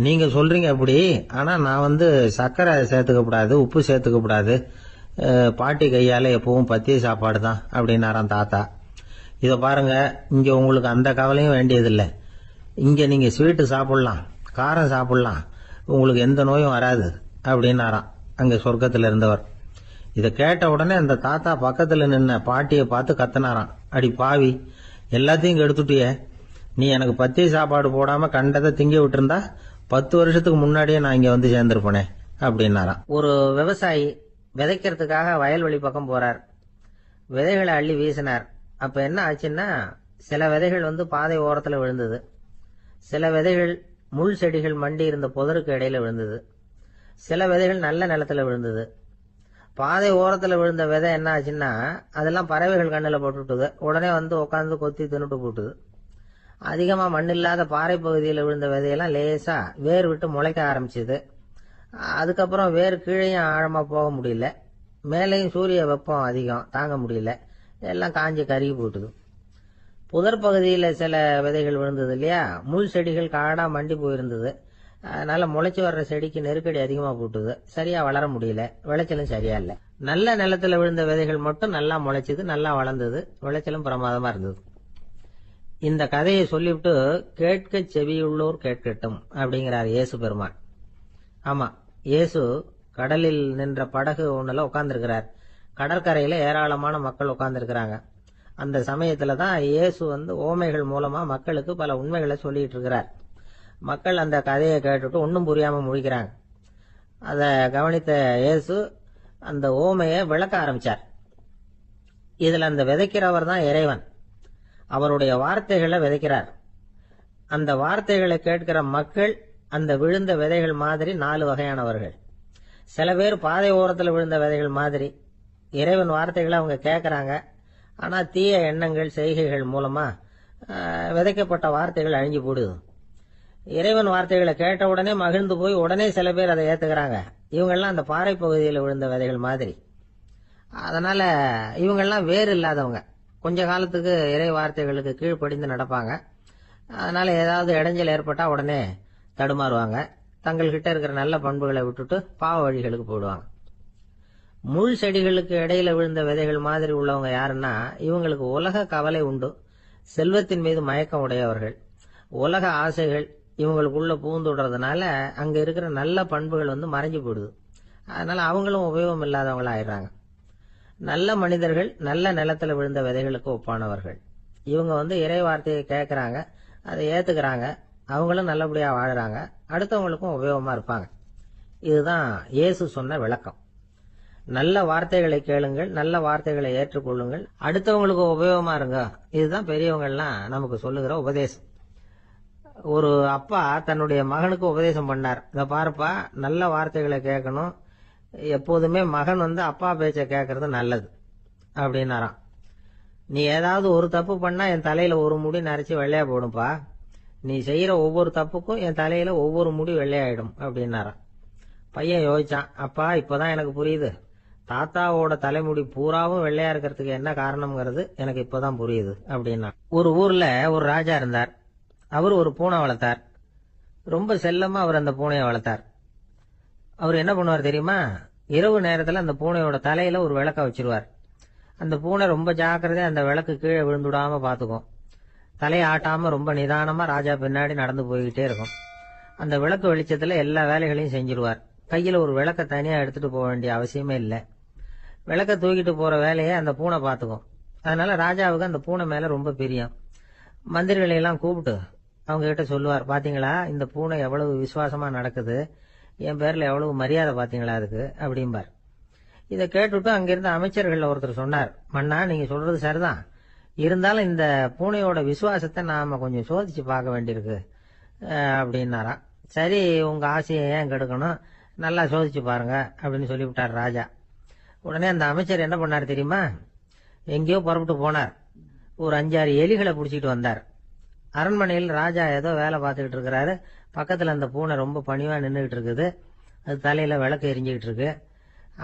நீங்க சொல்றீங்க அப்படி, ஆனா நான் சர்க்கரை சேர்த்துக்க கூடாது, உப்பு சேர்த்துக்க கூடாது, பாட்டி கையால எப்பவும் பத்திய சாப்பாடு தான் அப்படின்னாராம் தாத்தா. இத பாருங்க, இங்க உங்களுக்கு அந்த கவலையும் வேண்டியதில்லை. இங்க நீங்க ஸ்வீட்டு சாப்பிடலாம், காரம் சாப்பிடலாம், உங்களுக்கு எந்த நோயும் வராது அப்படின்னாராம் அங்க சொர்க்கத்துல இருந்தவர். இதை கேட்ட உடனே அந்த தாத்தா பக்கத்துல நின்ன பாட்டியை பார்த்து கத்தினாராம், அடி பாவி, எல்லாத்தையும் கெடுத்துட்டியே, நீ எனக்கு பத்திய சாப்பாடு போடாம கண்டதை திங்க விட்டுருந்தா 10 வருஷத்துக்கு முன்னாடியே நான் இங்க சேர்ந்திருப்பேனே அப்படின்னாராம். ஒரு விவசாயி விதைக்கிறதுக்காக வயல்வெளி பக்கம் போறார். விதைகளை அள்ளி வீசினார். அப்ப என்ன ஆச்சுன்னா, சில விதைகள் பாதை ஓரத்துல விழுந்தது, சில விதைகள் முள் செடிகள் மண்டி இருந்த புதருக்கு இடையில விழுந்தது, சில விதைகள் நல்ல நிலத்துல விழுந்தது. பாதை ஓரத்துல விழுந்த விதை என்ன ஆச்சுன்னா, அதெல்லாம் பறவைகள் கண்ணுல போட்டுட்டுது, உடனே உட்காந்து கொத்தி தின்னுட்டு போட்டுது. அதிகமா மண் இல்லாத பாறை பகுதியில் விழுந்த விதையெல்லாம் லேசா வேர் விட்டு முளைக்க ஆரம்பிச்சுது. அதுக்கப்புறம் வேர் கீழேயும் ஆழமா போக முடியல, மேலேயும் சூரிய வெப்பம் அதிகம் தாங்க முடியல, எல்லாம் காஞ்சி கருகி போட்டுது. புதர் பகுதியில சில விதைகள் விழுந்தது இல்லையா, முள் செடிகள் காடா மண்டி போயிருந்தது. அதனால முளைச்சு வர்ற செடிக்கு நெருக்கடி அதிகமா போட்டுது, சரியா வளர முடியல, விளைச்சலும் சரியா இல்ல. நல்ல நிலத்துல விழுந்த விதைகள் மட்டும் நல்லா முளைச்சது, நல்லா வளர்ந்தது, விளைச்சலும் பிரமாதமா இருந்தது. இந்த கதையை சொல்லிவிட்டு கேட்க செவியுள்ளோர் கேட்கட்டும் அப்படிங்கிறார் இயேசு பெருமான். ஆமா, இயேசு கடலில் நின்ற படகு ஒண்ணுல உட்கார்ந்துருக்கிறார். கடற்கரையில ஏராளமான மக்கள் உட்கார்ந்துருக்கிறாங்க. அந்த சமயத்துலதான் இயேசு ஓமைகள் மூலமா மக்களுக்கு பல உண்மைகளை சொல்லிட்டு இருக்கிறார். மக்கள் அந்த கதையை கேட்டுட்டு ஒன்னும் புரியாம முழிக்கிறாங்க. அத கவனித்த இயேசு அந்த ஓமையை விளக்க ஆரம்பிச்சார். இதுல அந்த விதைக்கிறவர் தான் இறைவன். அவருடைய வார்த்தைகளை விதைக்கிறார். அந்த வார்த்தைகளை கேட்கிற மக்கள் அந்த விழுந்த விதைகள் மாதிரி 4 வகையானவர்கள். சில பேர் பாதை ஓரத்தில் விழுந்த விதைகள் மாதிரி இறைவன் வார்த்தைகளை அவங்க கேட்கறாங்க. ஆனா தீய எண்ணங்கள் செய்கைகள் மூலமா விதைக்கப்பட்ட வார்த்தைகள் அழிஞ்சு போடுது. இறைவன் வார்த்தைகளை கேட்ட உடனே மகிழ்ந்து போய் உடனே சில பேர் அதை ஏத்துக்கிறாங்க. இவங்கெல்லாம் அந்த பாறை பகுதியில் விழுந்த விதைகள் மாதிரி. அதனால இவங்கெல்லாம் வேறு இல்லாதவங்க, கொஞ்ச காலத்துக்கு இறை வார்த்தைகளுக்கு கீழ்ப்படிந்து நடப்பாங்க. அதனால ஏதாவது இடைஞ்சல் ஏற்பட்டா உடனே தடுமாறுவாங்க. தங்கள்கிட்ட இருக்கிற நல்ல பண்புகளை விட்டுட்டு பாவ வழிகளுக்கு போயிடுவாங்க. முள் செடிகளுக்கு இடையில விழுந்த விதைகள் மாதிரி உள்ளவங்க யாருன்னா, இவங்களுக்கு உலக கவலை உண்டு, செல்வத்தின் மீது மயக்கம் உடையவர்கள். உலக ஆசைகள் இவங்களுக்குள்ள பூந்துடுறதுனால அங்க இருக்கிற நல்ல பண்புகள் மறைஞ்சு போயிடுது. அதனால அவங்களும் உபயோகம் இல்லாதவங்களா ஆயிடுறாங்க. நல்ல மனிதர்கள் நல்ல நிலத்துல விழுந்த விதைகளுக்கு ஒப்பானவர்கள். இவங்க இறை வார்த்தையை கேட்கறாங்க, அதை ஏத்துக்கிறாங்க, அவங்களும் நல்லபடியா வாழறாங்க, அடுத்தவங்களுக்கும் உபயோகமா இருப்பாங்க. இதுதான் இயேசு சொன்ன விளக்கம். நல்ல வார்த்தைகளை கேளுங்கள், நல்ல வார்த்தைகளை ஏற்றுக்கொள்ளுங்கள், அடுத்தவங்களுக்கு உபயோகமா இருங்க. இதுதான் பெரியவங்க எல்லாம் நமக்கு சொல்லுகிற உபதேசம். ஒரு அப்பா தன்னுடைய மகனுக்கு உபதேசம் பண்ணார். இத பாருப்பா, நல்ல வார்த்தைகளை கேட்கணும், எப்போதுமே மகன் அப்பா பேச்ச கேட்கறது நல்லது அப்படின்னாராம். நீ ஏதாவது ஒரு தப்பு பண்ணா என் தலையில ஒரு முடி நரைச்சு வெள்ளையா போடும்பா, நீ செய்யற ஒவ்வொரு தப்புக்கும் என் தலையில ஒவ்வொரு முடி வெள்ளையாயிடும் அப்படின்னாராம். பையன் யோசிச்சான், அப்பா இப்பதான் எனக்கு புரியுது, தாத்தாவோட தலைமுடி பூராவும் வெள்ளையா இருக்கிறதுக்கு என்ன காரணம்ங்கிறது எனக்கு இப்பதான் புரியுது அப்படின்னா. ஒரு ஊர்ல ஒரு ராஜா இருந்தார். அவர் ஒரு பூனை வளர்த்தார். ரொம்ப செல்லமா அவர் அந்த பூனையை வளர்த்தார். அவர் என்ன பண்ணுவார் தெரியுமா? இரவு நேரத்துல அந்த பூனையோட தலையில ஒரு விளக்க வச்சிருவார். அந்த பூனை ரொம்ப ஜாக்கிரதையா அந்த விளக்கு கீழே விழுந்துடாம பாத்துக்கும். தலையை ஆட்டாம ரொம்ப நிதானமா ராஜா பின்னாடி நடந்து போய்கிட்டே இருக்கும். அந்த விளக்கு வெளிச்சத்துல எல்லா வேலைகளையும் செஞ்சிருவார். கையில ஒரு விளக்க தனியா எடுத்துட்டு போக வேண்டிய அவசியமே இல்லை. விளக்க தூக்கிட்டு போற வேலையை அந்த பூனை பாத்துக்கும். அதனால ராஜாவுக்கு அந்த பூனை மேல ரொம்ப பிரியம். மந்திரிகளை எல்லாம் கூப்பிட்டு அவங்க கிட்ட சொல்லுவார், பாத்தீங்களா இந்த பூனை எவ்வளவு விசுவாசமா நடக்குது, என் பேர்ல எவ்வளவு மரியாதை பாத்தீங்களா அதுக்கு அப்படிம்பார். இதை கேட்டுட்டு அங்கிருந்த அமைச்சர்கள் ஒருத்தர் சொன்னார், மன்னா நீங்க சொல்றது சரிதான், இருந்தாலும் இந்த பூனையோட விசுவாசத்தை நாம கொஞ்சம் சோதிச்சு பார்க்க வேண்டியிருக்கு அப்படின்னாராம். சரி, உங்க ஆசையை ஏன் கெடுக்கணும், நல்லா சோதிச்சு பாருங்க அப்படின்னு சொல்லிவிட்டார் ராஜா. உடனே அந்த அமைச்சர் என்ன பண்ணார் தெரியுமா? எங்கேயோ புறப்பட்டு போனார். ஒரு 5-6 எலிகளை பிடிச்சிட்டு வந்தார். அரண்மனையில் ராஜா ஏதோ வேலை பார்த்துக்கிட்டு இருக்கிறாரு. பக்கத்துல அந்த பூனை ரொம்ப பணிவா நின்றுகிட்டு இருக்குது. அது தலையில விளக்கு எரிஞ்சுக்கிட்டு இருக்கு.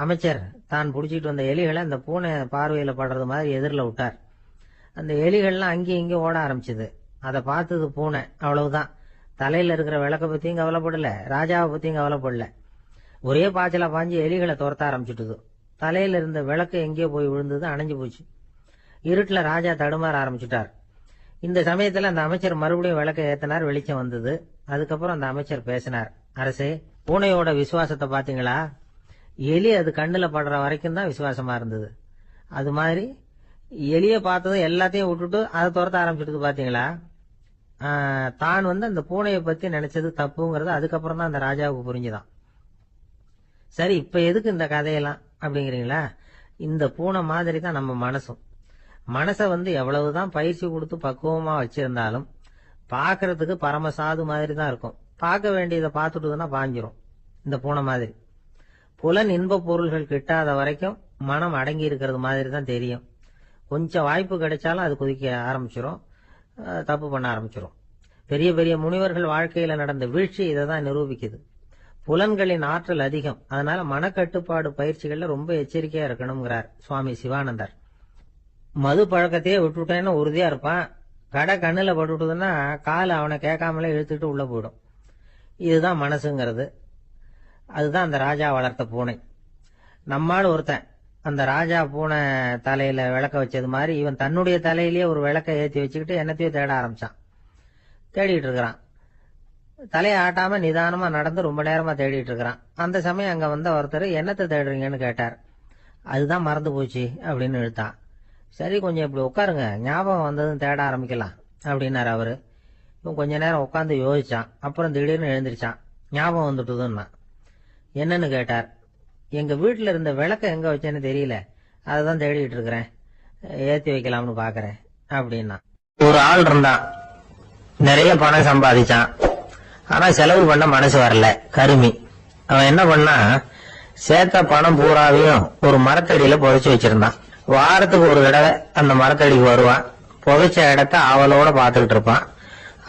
அமைச்சர் தான் பிடிச்சிட்டு வந்த எலிகளை அந்த பூனை பார்வையில படுறது மாதிரி எதிரில் விட்டார். அந்த எலிகள்லாம் அங்கேயும் இங்கேயும் ஓட ஆரம்பிச்சது. அதை பார்த்தது பூனை, அவ்வளவுதான். தலையில இருக்கிற விளக்க பத்தியும் கவலைப்படல, ராஜாவை பத்தியும் கவலைப்படல. ஒரே பாய்ச்சலா பாஞ்சு எலிகளை துரத்த ஆரம்பிச்சுட்டுது. தலையில இருந்த விளக்கு எங்கேயோ போய் விழுந்தது, அணைஞ்சு போச்சு. இருட்டுல ராஜா தடுமாற ஆரம்பிச்சுட்டார். இந்த சமயத்துல அந்த அமைச்சர் மறுபடியும் விளக்க ஏத்தினார், வெளிச்சம் வந்தது. அதுக்கப்புறம் அந்த அமைச்சர் பேசினார், அரசே, பூனையோட விசுவாசத்தை பாத்தீங்களா? எலி அது கண்ணுல படுற வரைக்கும் தான் விசுவாசமா இருந்தது. அது மாதிரி எலிய பார்த்ததும் எல்லாத்தையும் விட்டுட்டு அதை துரத்த ஆரம்பிச்சுட்டு பாத்தீங்களா? தான் அந்த பூனையை பத்தி நினைச்சது தப்புங்கிறது அதுக்கப்புறம் தான் அந்த ராஜாவுக்கு புரிஞ்சுதான். சரி, இப்ப எதுக்கு இந்த கதையெல்லாம் அப்படிங்கிறீங்களா? இந்த பூனை மாதிரி தான் நம்ம மனசும். மனசை எவ்வளவுதான் பயிற்சி கொடுத்து பக்குவமா வச்சிருந்தாலும் பாக்குறதுக்கு பரமசாது மாதிரி தான் இருக்கும். பார்க்க வேண்டியதை பார்த்துட்டுதுன்னா பாஞ்சிரும். இந்த பூனை மாதிரி புலன் இன்ப பொருள்கள் கிட்டாத வரைக்கும் மனம் அடங்கி இருக்கிறது மாதிரி தான் தெரியும். கொஞ்சம் வாய்ப்பு கிடைச்சாலும் அது குதிக்க ஆரம்பிச்சிரும், தப்பு பண்ண ஆரம்பிச்சிரும். பெரிய பெரிய முனிவர்கள் வாழ்க்கையில நடந்த வீழ்ச்சி இதை தான் நிரூபிக்குது. புலன்களின் ஆற்றல் அதிகம், அதனால மனக்கட்டுப்பாடு பயிற்சிகள்ல ரொம்ப எச்சரிக்கையா இருக்கணுங்கிறார் சுவாமி சிவானந்தர். மது பழக்கத்தையே விட்டுட்டேன்னு உறுதியா இருப்பான். கடை கண்ணுல பட்டுட்டுதுன்னா கால் அவனை கேட்காமலே இழுத்துட்டு உள்ள போயிடும். இதுதான் மனசுங்கிறது. அதுதான் அந்த ராஜா வளர்த்த பூனை. நம்மால் ஒருத்தன் அந்த ராஜா பூனை தலையில விளக்க வச்சது மாதிரி இவன் தன்னுடைய தலையிலேயே ஒரு விளக்க ஏற்றி வச்சுக்கிட்டு என்னத்தையோ தேட ஆரம்பிச்சான். தேடிட்டு இருக்கிறான். தலையை ஆட்டாம நிதானமா நடந்து ரொம்ப நேரமா தேடிட்டு இருக்கிறான். அந்த சமயம் அங்க ஒருத்தர் என்னத்தை தேடுறீங்கன்னு கேட்டார். அதுதான் மறந்து போச்சு அப்படின்னு இழுத்தான். சரி, கொஞ்சம் இப்படி உட்காருங்க, ஞாபகம் வந்ததுன்னு தேட ஆரம்பிக்கலாம் அப்படின்னாரு அவரு. இவன் கொஞ்ச நேரம் உட்காந்து யோசிச்சான். அப்புறம் திடீர்னு எழுந்திருச்சான். ஞாபகம் வந்துட்டுதுன்னா. என்னன்னு கேட்டார். எங்க வீட்டுல இருந்த விளக்க எங்க வச்சேன்னு தெரியல, அததான் தேடிட்டு இருக்கிறேன், ஏத்தி வைக்கலாம்னு பாக்குறேன் அப்படின்னா. ஒரு ஆள் இருந்தான், நிறைய பணம் சம்பாதிச்சான். ஆனா செலவு பண்ண மனசு வரல, கருமி. அவன் என்ன பண்ணா, சேர்த்த பணம் பூராவையும் ஒரு மரத்தடியில புதைச்சு வச்சிருந்தான். வாரத்துக்கு ஒரு தடவை அந்த மரத்தடிக்கு வருவான். புதைச்ச இடத்த அவளோட பாத்துக்கிட்டு இருப்பான்.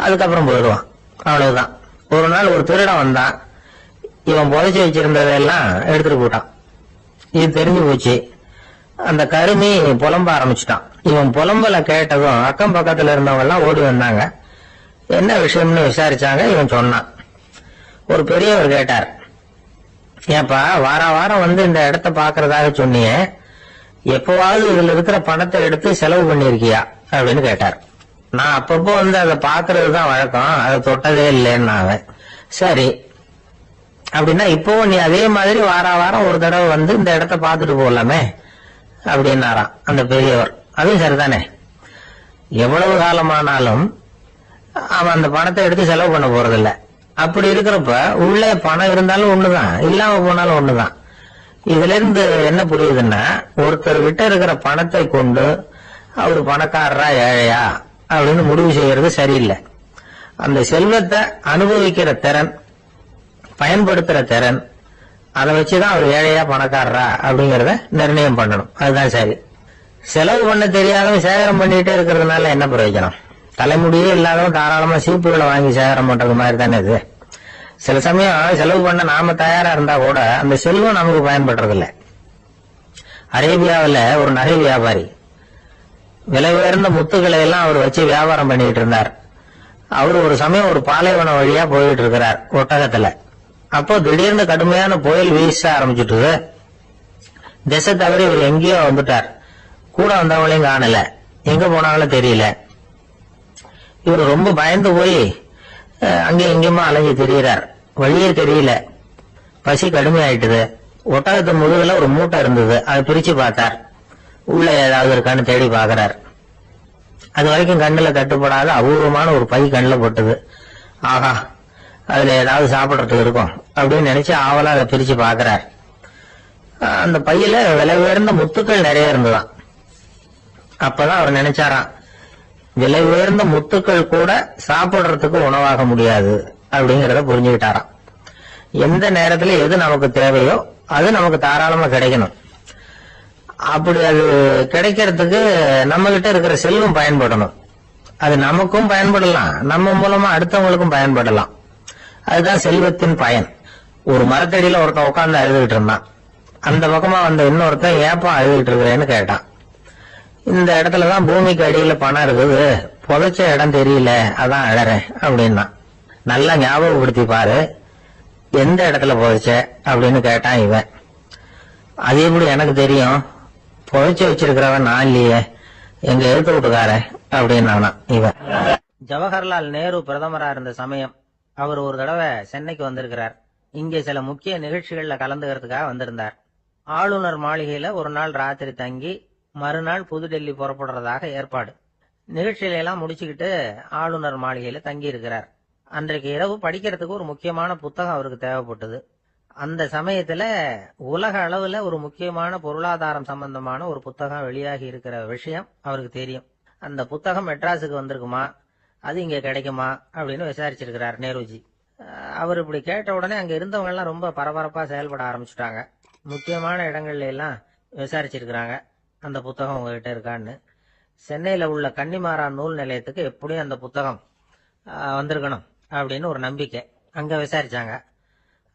அதுக்கப்புறம் போயிடுவான். அவ்வளவுதான். ஒரு நாள் ஒரு திருடன் வந்தான். இவன் புதைச்சு வச்சிருந்ததெல்லாம் எடுத்துட்டு போட்டான். இது தெரிஞ்சு போச்சு. அந்த கருமி புலம்ப ஆரம்பிச்சுட்டான். இவன் புலம்பல கேட்டதும் அக்கம் பக்கத்துல இருந்தவங்க எல்லாம் ஓடி வந்தாங்க. என்ன விஷயம்னு விசாரிச்சாங்க. இவன் சொன்னான். ஒரு பெரியவர் கேட்டார், ஏப்பா வாரம் வந்து இந்த இடத்த பாக்குறதாக சொன்னியே, எப்பவாவது இதுல இருக்கிற பணத்தை எடுத்து செலவு பண்ணிருக்கியா அப்படின்னு கேட்டார். நான் அப்பப்போ வந்து அதை பாக்குறதுதான் வழக்கம், அதை தொட்டதே இல்லைன்னு அவன். சரி அப்படின்னா இப்போ நீ அதே மாதிரி வாரம் ஒரு தடவை வந்து இந்த இடத்த பாத்துட்டு போகலாமே அப்படின்னாராம் அந்த பெரியவர். அதுவும் சரிதானே, எவ்வளவு காலமானாலும் அவன் அந்த பணத்தை எடுத்து செலவு பண்ண போறதில்ல. அப்படி இருக்கிறப்ப உள்ளே பணம் இருந்தாலும் ஒண்ணுதான், இல்லாம போனாலும் ஒண்ணுதான். இதுல இருந்து என்ன புரியுதுன்னா, ஒருத்தர் கிட்ட இருக்கிற பணத்தை கொண்டு அவரு பணக்காரரா ஏழையா அப்படின்னு முடிவு செய்யறது சரியில்லை. அந்த செல்வத்தை அனுபவிக்கிற திறன், பயன்படுத்துற திறன், அதை வச்சுதான் அவர் ஏழையா பணக்காரரா அப்படிங்கறத நிர்ணயம் பண்ணணும். அதுதான் சரி. செலவு பண்ண தெரியாதவன் சேகரம் பண்ணிட்டே இருக்கிறதுனால என்ன பிரயோஜனம்? தலைமுடியே இல்லாதவன் தாராளமா சீப்புகளை வாங்கி சேகரம் பண்றது மாதிரி தானே இது. சில சமயம் செலவு பண்ண நாம தயாரா இருந்தா கூட அந்த செல்வம் நமக்கு பயன்படுறது இல்ல. அரேபியாவில் ஒரு நகை வியாபாரி விலை உயர்ந்த முத்துக்களை எல்லாம் அவர் வச்சு வியாபாரம் பண்ணிட்டு இருந்தார். அவர் ஒரு சமயம் ஒரு பாலைவனம் வழியா போயிட்டு இருக்கிறார் ஒட்டகத்துல. அப்போ திடீர்னு கடுமையான புயல் வீச ஆரம்பிச்சுட்டு திசை தவறி இவர் எங்கேயோ வந்துட்டார். கூட வந்தவங்களையும் காணல, எங்க போனாலும் தெரியல. இவர் ரொம்ப பயந்து போய் அங்கே எங்கேயுமா அலைஞ்சு திரியிறார். வழியே தெரியல. பசி கடுமையாயிட்டுது. ஒட்டகத்து முதுகுல ஒரு மூட்டை இருந்தது, அதை பிரிச்சு பார்த்தார். உள்ள ஏதாவது இருக்கான்னு தேடி பாக்குறார். அது வரைக்கும் கண்ணுல தட்டுப்படாத அபூர்வமான ஒரு பை கண்ணுல போட்டது. ஆஹா, அதுல ஏதாவது சாப்பிடறதுக்கு இருக்கும் அப்படின்னு நினைச்சு ஆவலா அதை பிரிச்சு பாக்குறார். அந்த பையில விலை உயர்ந்த முத்துக்கள் நிறைய இருந்ததாம். அப்பதான் அவர் நினைச்சாராம், விலை உயர்ந்த முத்துக்கள் கூட சாப்பிடுறதுக்கு உணவாக முடியாது அப்படிங்கறத புரிஞ்சுக்கிட்டாராம். எந்த நேரத்துல எது நமக்கு தேவையோ அது நமக்கு தாராளமா கிடைக்கணும். அப்படி அது கிடைக்கிறதுக்கு நம்ம கிட்ட இருக்கிற செல்வம் பயன்படணும். அது நமக்கும் பயன்படலாம், நம்ம மூலமா அடுத்தவங்களுக்கும் பயன்படலாம். அதுதான் செல்வத்தின் பயன். ஒரு மரத்தடியில ஒருத்தன் உட்கார்ந்து அழுதுகிட்டு இருந்தான். அந்த பக்கமா வந்த இன்னொருத்தன் ஏப்பா அழுதுகிட்டு இருக்கிறேன்னு கேட்டான். இந்த இடத்துலதான் பூமிக்கு அடியில பணம் இருக்குது, புதைச்ச இடம் தெரியல, அதான் அழறேன் அப்படின்னா. நல்லா ஞாபகப்படுத்தி பாரு, எந்த இடத்துல புதைச்ச அப்படின்னு கேட்டான் இவன். அது எப்படி எனக்கு தெரியும், புதைச்சு வச்சிருக்கிறவன் நான் இல்லையே, எங்க எழுத்து விட்டுக்காரன் அப்படின்னானா இவன். ஜவஹர்லால் நேரு பிரதமரா இருந்த சமயம் அவர் ஒரு தடவை சென்னைக்கு வந்திருக்கிறார். இங்கே சில முக்கிய நிகழ்ச்சிகள்ல கலந்துக்கிறதுக்காக வந்திருந்தார். ஆளுநர் மாளிகையில ஒரு நாள் ராத்திரி தங்கி மறுநாள் புதுடெல்லி புறப்படுறதாக ஏற்பாடு. நிகழ்ச்சிகளை எல்லாம் முடிச்சுக்கிட்டு ஆளுநர் மாளிகையில தங்கி இருக்கிறார். அன்றைக்கு இரவு படிக்கிறதுக்கு ஒரு முக்கியமான புத்தகம் அவருக்கு தேவைப்பட்டது. அந்த சமயத்துல உலக அளவுல ஒரு முக்கியமான பொருளாதாரம் சம்பந்தமான ஒரு புத்தகம் வெளியாகி இருக்கிற விஷயம் அவருக்கு தெரியும். அந்த புத்தகம் மெட்ராஸுக்கு வந்திருக்குமா, அது இங்க கிடைக்குமா அப்படின்னு விசாரிச்சிருக்கிறார் நேருஜி. அவர் இப்படி கேட்ட உடனே அங்க இருந்தவங்க எல்லாம் ரொம்ப பரபரப்பா செயல்பட ஆரம்பிச்சுட்டாங்க. முக்கியமான இடங்கள்ல எல்லாம் விசாரிச்சிருக்கிறாங்க, அந்த புத்தகம் உங்ககிட்ட இருக்கான்னு. சென்னையில உள்ள கன்னிமாரா நூல் நிலையத்துக்கு எப்படியும் அந்த புத்தகம் வந்திருக்கணும் அப்படின்னு ஒரு நம்பிக்கை. அங்க விசாரிச்சாங்க.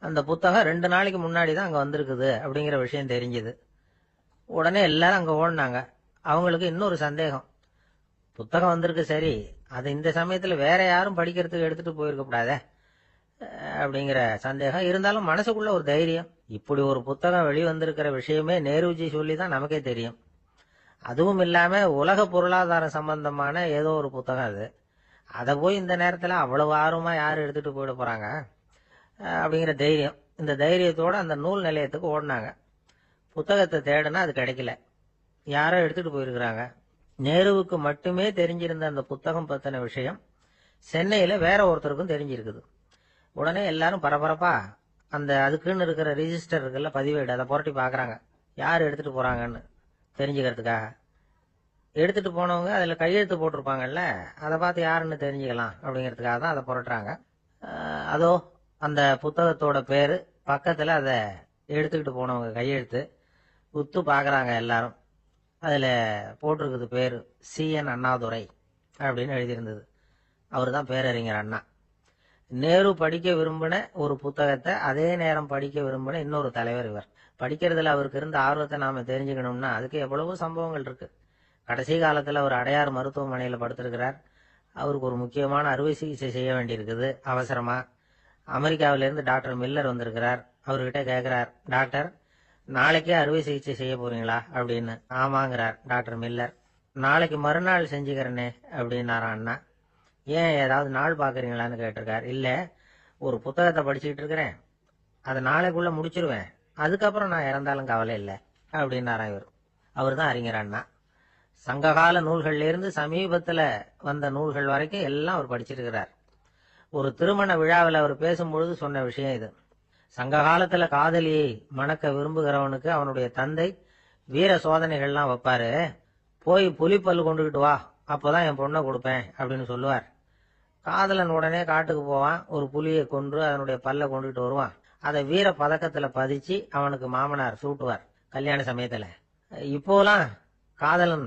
அந்த புத்தகம் 2 நாளைக்கு முன்னாடி தான் அங்க வந்திருக்குது அப்படிங்கிற விஷயம் தெரிஞ்சது. உடனே எல்லாரும் அங்க ஓடினாங்க. அவங்களுக்கு இன்னொரு சந்தேகம், புத்தகம் வந்திருக்கு சரி, அது இந்த சமயத்துல வேற யாரும் படிக்கிறதுக்கு எடுத்துட்டு போயிருக்க கூடாதே அப்படிங்கிற சந்தேகம். இருந்தாலும் மனசுக்குள்ள ஒரு தைரியம், இப்படி ஒரு புத்தகம் வெளிவந்திருக்கிற விஷயமே நேருஜி சொல்லிதான் நமக்கே தெரியும். அதுவும் இல்லாம உலக பொருளாதாரம் சம்பந்தமான ஏதோ ஒரு புத்தகம் அது, அதை போய் இந்த நேரத்துல அவ்வளவு ஆர்வமா யாரு எடுத்துட்டு போயிட போறாங்க அப்படிங்கிற தைரியம். இந்த தைரியத்தோட அந்த நூல் நிலையத்துக்கு ஓடினாங்க. புத்தகத்தை தேடுனா அது கிடைக்கல, யாரோ எடுத்துட்டு போயிருக்கிறாங்க. நேருவுக்கு மட்டுமே தெரிஞ்சிருந்த அந்த புத்தகம் பத்தின விஷயம் சென்னையில வேற ஒருத்தருக்கும் தெரிஞ்சிருக்குது. உடனே எல்லாரும் பரபரப்பா அந்த அதுக்குன்னு இருக்கிற ரிஜிஸ்டர் இருக்குல்ல, பதிவேடு, அதை புரட்டி பாக்குறாங்க யார் எடுத்துட்டு போறாங்கன்னு தெரிஞ்சுக்கிறதுக்காக. எடுத்துட்டு போனவங்க அதுல கையெழுத்து போட்டிருப்பாங்கல்ல, அதை பார்த்து யாருன்னு தெரிஞ்சுக்கலாம் அப்படிங்கிறதுக்காக தான் அதை புரட்டுறாங்க. அதோ அந்த புத்தகத்தோட பேரு பக்கத்துல அதை எடுத்துக்கிட்டு போனவங்க கையெழுத்து உத்து பாக்குறாங்க எல்லாரும். அதுல போட்டிருக்குது பேரு CN அண்ணாதுரை அப்படின்னு எழுதியிருந்தது. அவரு தான் பேரறிஞர் அண்ணா. நேரு படிக்க விரும்பின ஒரு புத்தகத்தை அதே நேரம் படிக்க விரும்பின இன்னொரு தலைவர் இவர். படிக்கிறதுல அவருக்கு இருந்த ஆர்வத்தை நாம தெரிஞ்சுக்கணும்னா அதுக்கு எவ்வளவோ சம்பவங்கள் இருக்கு. கடைசி காலத்துல அவர் அடையார் மருத்துவமனையில படுத்திருக்கிறார். அவருக்கு ஒரு முக்கியமான அறுவை சிகிச்சை செய்ய வேண்டியிருக்குது அவசரமா. அமெரிக்காவிலேருந்து டாக்டர் மில்லர் வந்திருக்கிறார். அவர்கிட்ட கேட்கிறார், டாக்டர் நாளைக்கே அறுவை சிகிச்சை செய்ய போறீங்களா அப்படின்னு. ஆமாங்கிறார் டாக்டர் மில்லர். நாளைக்கு மறுநாள் செஞ்சுக்கிறேனே அப்படின்னாராம் அண்ணா. ஏன் ஏதாவது நாள் பாக்குறீங்களான்னு கேட்டிருக்கார். இல்ல, ஒரு புத்தகத்தை படிச்சுக்கிட்டு இருக்கிறேன், அதை நாளைக்குள்ள முடிச்சிருவேன், அதுக்கப்புறம் நான் இறந்தாலும் கவலை இல்லை அப்படின்னாராம் இவர். அவர் தான் அறிஞர் அண்ணா. சங்ககால நூல்கள்ல இருந்து சமீபத்துல வந்த நூல்கள் வரைக்கும் எல்லாம் அவர் படிச்சிருக்கிறார். ஒரு திருமண விழாவில் அவர் பேசும்பொழுது சொன்ன விஷயம் இது. சங்க காலத்துல காதலியை மணக்க விரும்புகிறவனுக்கு அவனுடைய தந்தை வீர சோதனைகள்லாம் வைப்பாரு. போய் புலிப்பல் கொண்டுகிட்டு வா, அப்போதான் என் பொண்ணை கொடுப்பேன் அப்படின்னு சொல்லுவார். காதலன் உடனே காட்டுக்கு போவான், ஒரு புலியை கொன்று அதனுடைய பல்ல கொண்டுகிட்டு வருவான். அதை வீர பதக்கத்துல பதிச்சு அவனுக்கு மாமனார் சூட்டுவார் கல்யாண சமயத்துல. இப்போலாம் காதலன்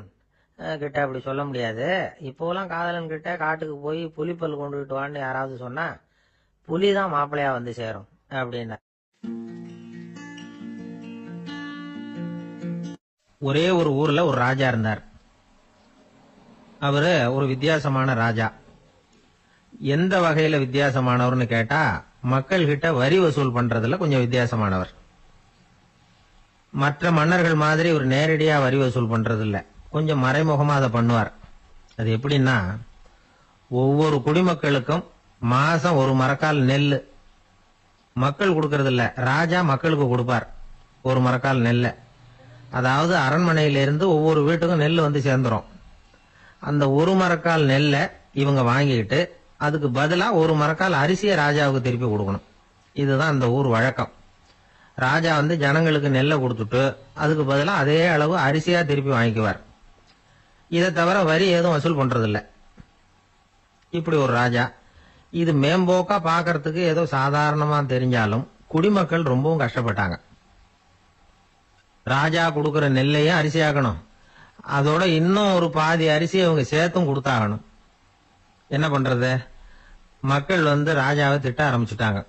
கிட்ட அப்படி சொல்ல முடியாது. இப்போலாம் காதலன் கிட்ட காட்டுக்கு போய் புலிப்பல் கொண்டுகிட்டு வான்னு யாராவது சொன்னா புலிதான் மாப்பிள்ளையா வந்து சேரும் அப்படின்னா. ஒரே ஒரு ஊர்ல ஒரு ராஜா இருந்தார். அவரு ஒரு வித்தியாசமான ராஜா. எந்த வகையில வித்தியாசமானவர்னு கேட்டா, மக்கள் கிட்ட வரி வசூல் பண்றதுல கொஞ்சம் வித்தியாசமானவர். மற்ற மன்னர்கள் மாதிரி ஒரு நேரடியா வரி வசூல் பண்றது இல்ல, கொஞ்சம் மறைமுகமா அதை பண்ணுவார். அது எப்படின்னா, ஒவ்வொரு குடிமக்களுக்கும் மாசம் ஒரு மரக்கால் நெல் மக்கள் கொடுக்கறது இல்ல, ராஜா மக்களுக்கு கொடுப்பார் ஒரு மரக்கால் நெல்ல. அதாவது அரண்மனையிலிருந்து ஒவ்வொரு வீட்டுக்கும் நெல் வந்து சேர்ந்துரும். அந்த ஒரு மரக்கால் நெல்ல இவங்க வாங்கிக்கிட்டு அதுக்கு பதிலா ஒரு மரக்கால் அரிசியை ராஜாவுக்கு திருப்பி கொடுக்கணும். இதுதான் அந்த ஊர் வழக்கம். ராஜா வந்து ஜனங்களுக்கு நெல்லை கொடுத்துட்டு அதுக்கு பதிலா அதே அளவு அரிசியா திருப்பி வாங்கிக்குவார். இதை தவிர வரி எதுவும் வசூல் பண்றது இல்ல. இப்படி ஒரு ராஜா. இது மேம்போக்கா பாக்கிறதுக்கு ஏதோ சாதாரணமா தெரிஞ்சாலும் குடிமக்கள் ரொம்பவும் கஷ்டப்பட்டாங்க. ராஜா கொடுக்கற நெல்லையும் அரிசியாக்கணும், அதோட இன்னும் ஒரு பாதி அரிசியை அவங்க சேர்த்தும் கொடுத்தாகணும். என்ன பண்றது? மக்கள் வந்து ராஜாவை திட்ட ஆரம்பிச்சுட்டாங்க.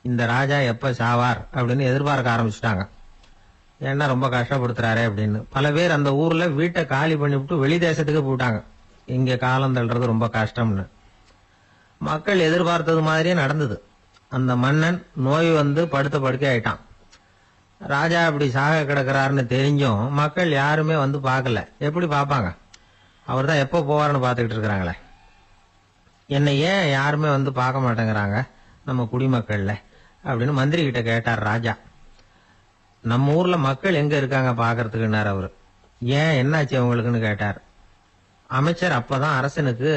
இந்த ராஜா எப்ப சாவார் அப்படின்னு எதிர்பார்க்க ஆரம்பிச்சுட்டாங்க. ஏன்னா ரொம்ப கஷ்டப்படுத்துறாரு அப்படின்னு. பல பேர் அந்த ஊர்ல வீட்டை காலி பண்ணிவிட்டு வெளி தேசத்துக்கு போயிட்டாங்க, இங்க காலம் தள்ளுறது ரொம்ப கஷ்டம்னு. மக்கள் எதிர்பார்த்தது மாதிரியே நடந்தது. அந்த மன்னன் நோய் வந்து படுத்த படுக்கை ஆயிட்டான். ராஜா அப்படி சாக கிடக்கிறாருன்னு தெரிஞ்சும் மக்கள் யாருமே வந்து பார்க்கல. எப்படி பார்ப்பாங்க? அவர் தான் எப்போ போவார்னு பார்த்துக்கிட்டு இருக்கிறாங்களே. என்னை ஏன் யாருமே வந்து பார்க்க மாட்டேங்கிறாங்க நம்ம குடிமக்கள்ல அப்படின்னு மந்திரி கிட்ட கேட்டார் ராஜா. நம்ம ஊர்ல மக்கள் எங்க இருக்காங்க பாக்கிறதுக்குன்னாரு அவரு. ஏன் என்னாச்சு அவங்களுக்குன்னு கேட்டார். அமைச்சர் அப்பதான் அரசனுக்கு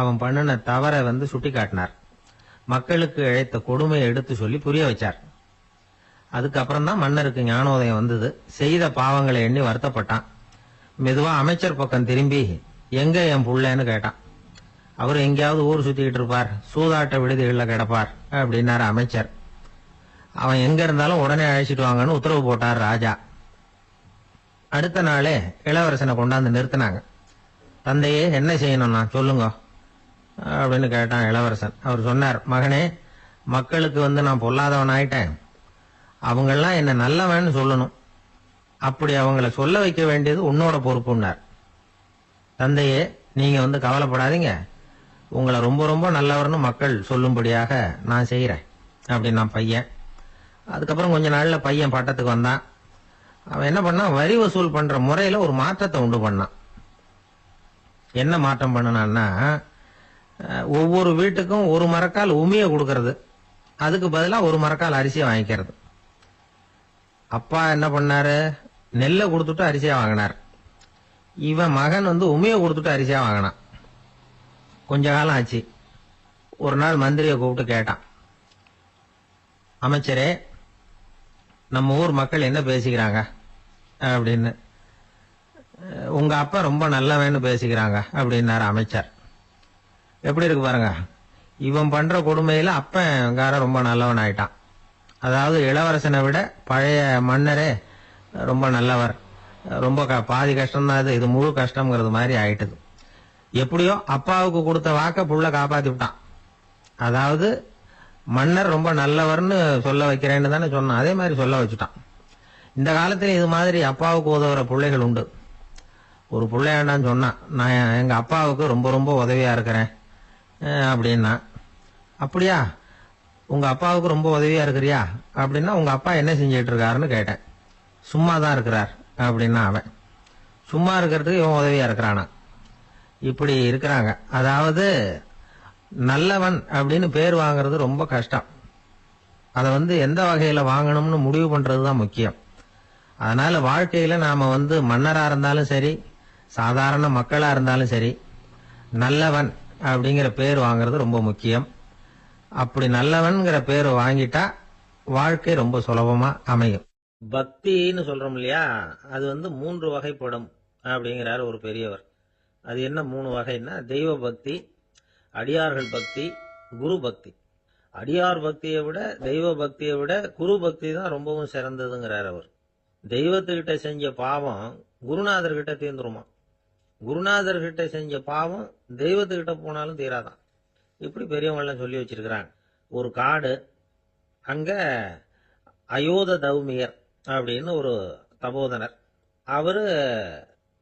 அவன் பண்ணின தவறை வந்து சுட்டி காட்டினார். மக்களுக்கு இழைத்த கொடுமையை எடுத்து சொல்லி புரிய வச்சார். அதுக்கப்புறம் தான் மன்னருக்கு ஞானோதயம் வந்தது. செய்த பாவங்களை எண்ணி வருத்தப்பட்டான். மெதுவா அமைச்சர் பக்கம் திரும்பி, எங்க என் புள்ளன்னு கேட்டான். அவர் எங்கேயாவது ஊர் சுத்திக்கிட்டு இருப்பார், சூதாட்ட விடுதிகள்ல கிடப்பார் அப்படின்னாரு அமைச்சர். அவன் எங்க இருந்தாலும் உடனே அழைச்சிட்டு வாங்கன்னு உத்தரவு போட்டார் ராஜா. அடுத்த நாளே இளவரசனை கொண்டாந்து நிறுத்தினாங்க. தந்தையே, என்ன செய்யணும்னா சொல்லுங்க அப்படின்னு கேட்டான் இளவரசன். அவர் சொன்னார், மகனே, மக்களுக்கு வந்து நான் பொல்லாதவன் ஆயிட்டேன், அவங்கெல்லாம் என்ன நல்லவன்னு சொல்லணும், அப்படி அவங்கள சொல்ல வைக்க வேண்டியது உன்னோட பொறுப்புன்னார். தந்தையே, நீங்க வந்து கவலைப்படாதீங்க, உங்களை ரொம்ப ரொம்ப நல்லவர்னு மக்கள் சொல்லும்படியாக நான் செய்யறேன் அப்படின்னு நான் பையன். அதுக்கப்புறம் கொஞ்ச நாள்ல பையன் பட்டத்துக்கு வந்தான். அவன் என்ன பண்ணான், வரி வசூல் பண்ற முறையில ஒரு மாற்றத்தை உண்டு பண்ணான். என்ன மாற்றம் பண்ணனான்னா, ஒவ்வொரு வீட்டுக்கும் ஒரு மரக்கால் உமிய கொடுக்கறது, அதுக்கு பதிலா ஒரு மரக்கால் அரிசியை வாங்கிக்கிறது. அப்பா என்ன பண்ணாரு, நெல்லை கொடுத்துட்டு அரிசியா வாங்கினார். இவன் மகன் வந்து உமிய கொடுத்துட்டு அரிசியா வாங்கினான். கொஞ்ச காலம் ஆச்சு. ஒரு நாள் மந்திரியை கூப்பிட்டு கேட்டான், அமைச்சரே, நம்ம ஊர் மக்கள் என்ன பேசிக்கிறாங்க அப்படின்னு. உங்க அப்பா ரொம்ப நல்லவன்னு பேசிக்கிறாங்க அப்படின்னாரு அமைச்சர். எப்படி இருக்கு பாருங்க, இவன் பண்ற கொடுமையில அப்பங்கார ரொம்ப நல்லவன் ஆயிட்டான். அதாவது இளவரசனை விட பழைய மன்னரே ரொம்ப நல்லவர், ரொம்ப பாதி கஷ்டம் தான் இது முழு கஷ்டம்ங்கிறது மாதிரி ஆயிட்டது. எப்படியோ அப்பாவுக்கு கொடுத்த வாக்க புள்ள காப்பாத்தி விட்டான். அதாவது மன்னர் ரொம்ப நல்லவர்னு சொல்ல வைக்கிறேன்னு தானே சொன்னான், அதே மாதிரி சொல்ல வச்சுட்டான். இந்த காலத்துல இது மாதிரி அப்பாவுக்கு உதவுற பிள்ளைகள் உண்டு. ஒரு பிள்ளையாண்டான்னு சொன்னான், நான் எங்க அப்பாவுக்கு ரொம்ப ரொம்ப உதவியா இருக்கிறேன் அப்படின்னா. அப்படியா, உங்க அப்பாவுக்கு ரொம்ப உதவியா இருக்கிறியா அப்படின்னா, உங்க அப்பா என்ன செஞ்சிட்டு இருக்காருன்னு கேட்டேன். சும்மா தான் இருக்கிறார் அப்படின்னா அவன். சும்மா இருக்கிறதுக்கு இவன் உதவியா இருக்கிறானா? இப்படி இருக்கிறாங்க. அதாவது நல்லவன் அப்படின்னு பேர் வாங்குறது ரொம்ப கஷ்டம். அதை எந்த வகையில வாங்கணும்னு முடிவு பண்றதுதான் முக்கியம். அதனால வாழ்க்கையில நாம மன்னரா இருந்தாலும் சரி, சாதாரண மக்களா இருந்தாலும் சரி, நல்லவன் அப்படிங்கிற பேர் வாங்குறது ரொம்ப முக்கியம். அப்படி நல்லவன்கிற பேர் வாங்கிட்டா வாழ்க்கை ரொம்ப சுலபமா அமையும். பக்தின்னு சொல்றோம் இல்லையா, அது 3 வகைப்படும் அப்படிங்கிறார் ஒரு பெரியவர். அது என்ன 3 வகைன்னா, தெய்வ பக்தி, அடியார்கள் பக்தி, குரு பக்தி. அடியார் பக்தியை விட, தெய்வ பக்தியை விட குரு பக்தி தான் ரொம்பவும் சிறந்ததுங்கிறார் அவர். தெய்வத்துக்கிட்ட செஞ்ச பாவம் குருநாதர்கிட்ட தீர்ந்துருமா, குருநாதர்கிட்ட செஞ்ச பாவம் தெய்வத்துக்கிட்ட போனாலும் தீராதான். இப்படி பெரியவங்களாம் சொல்லி வச்சிருக்கிறாங்க. ஒரு காடு, அங்க அயோத தௌமியர் அப்படின்னு ஒரு தபோதனர், அவரு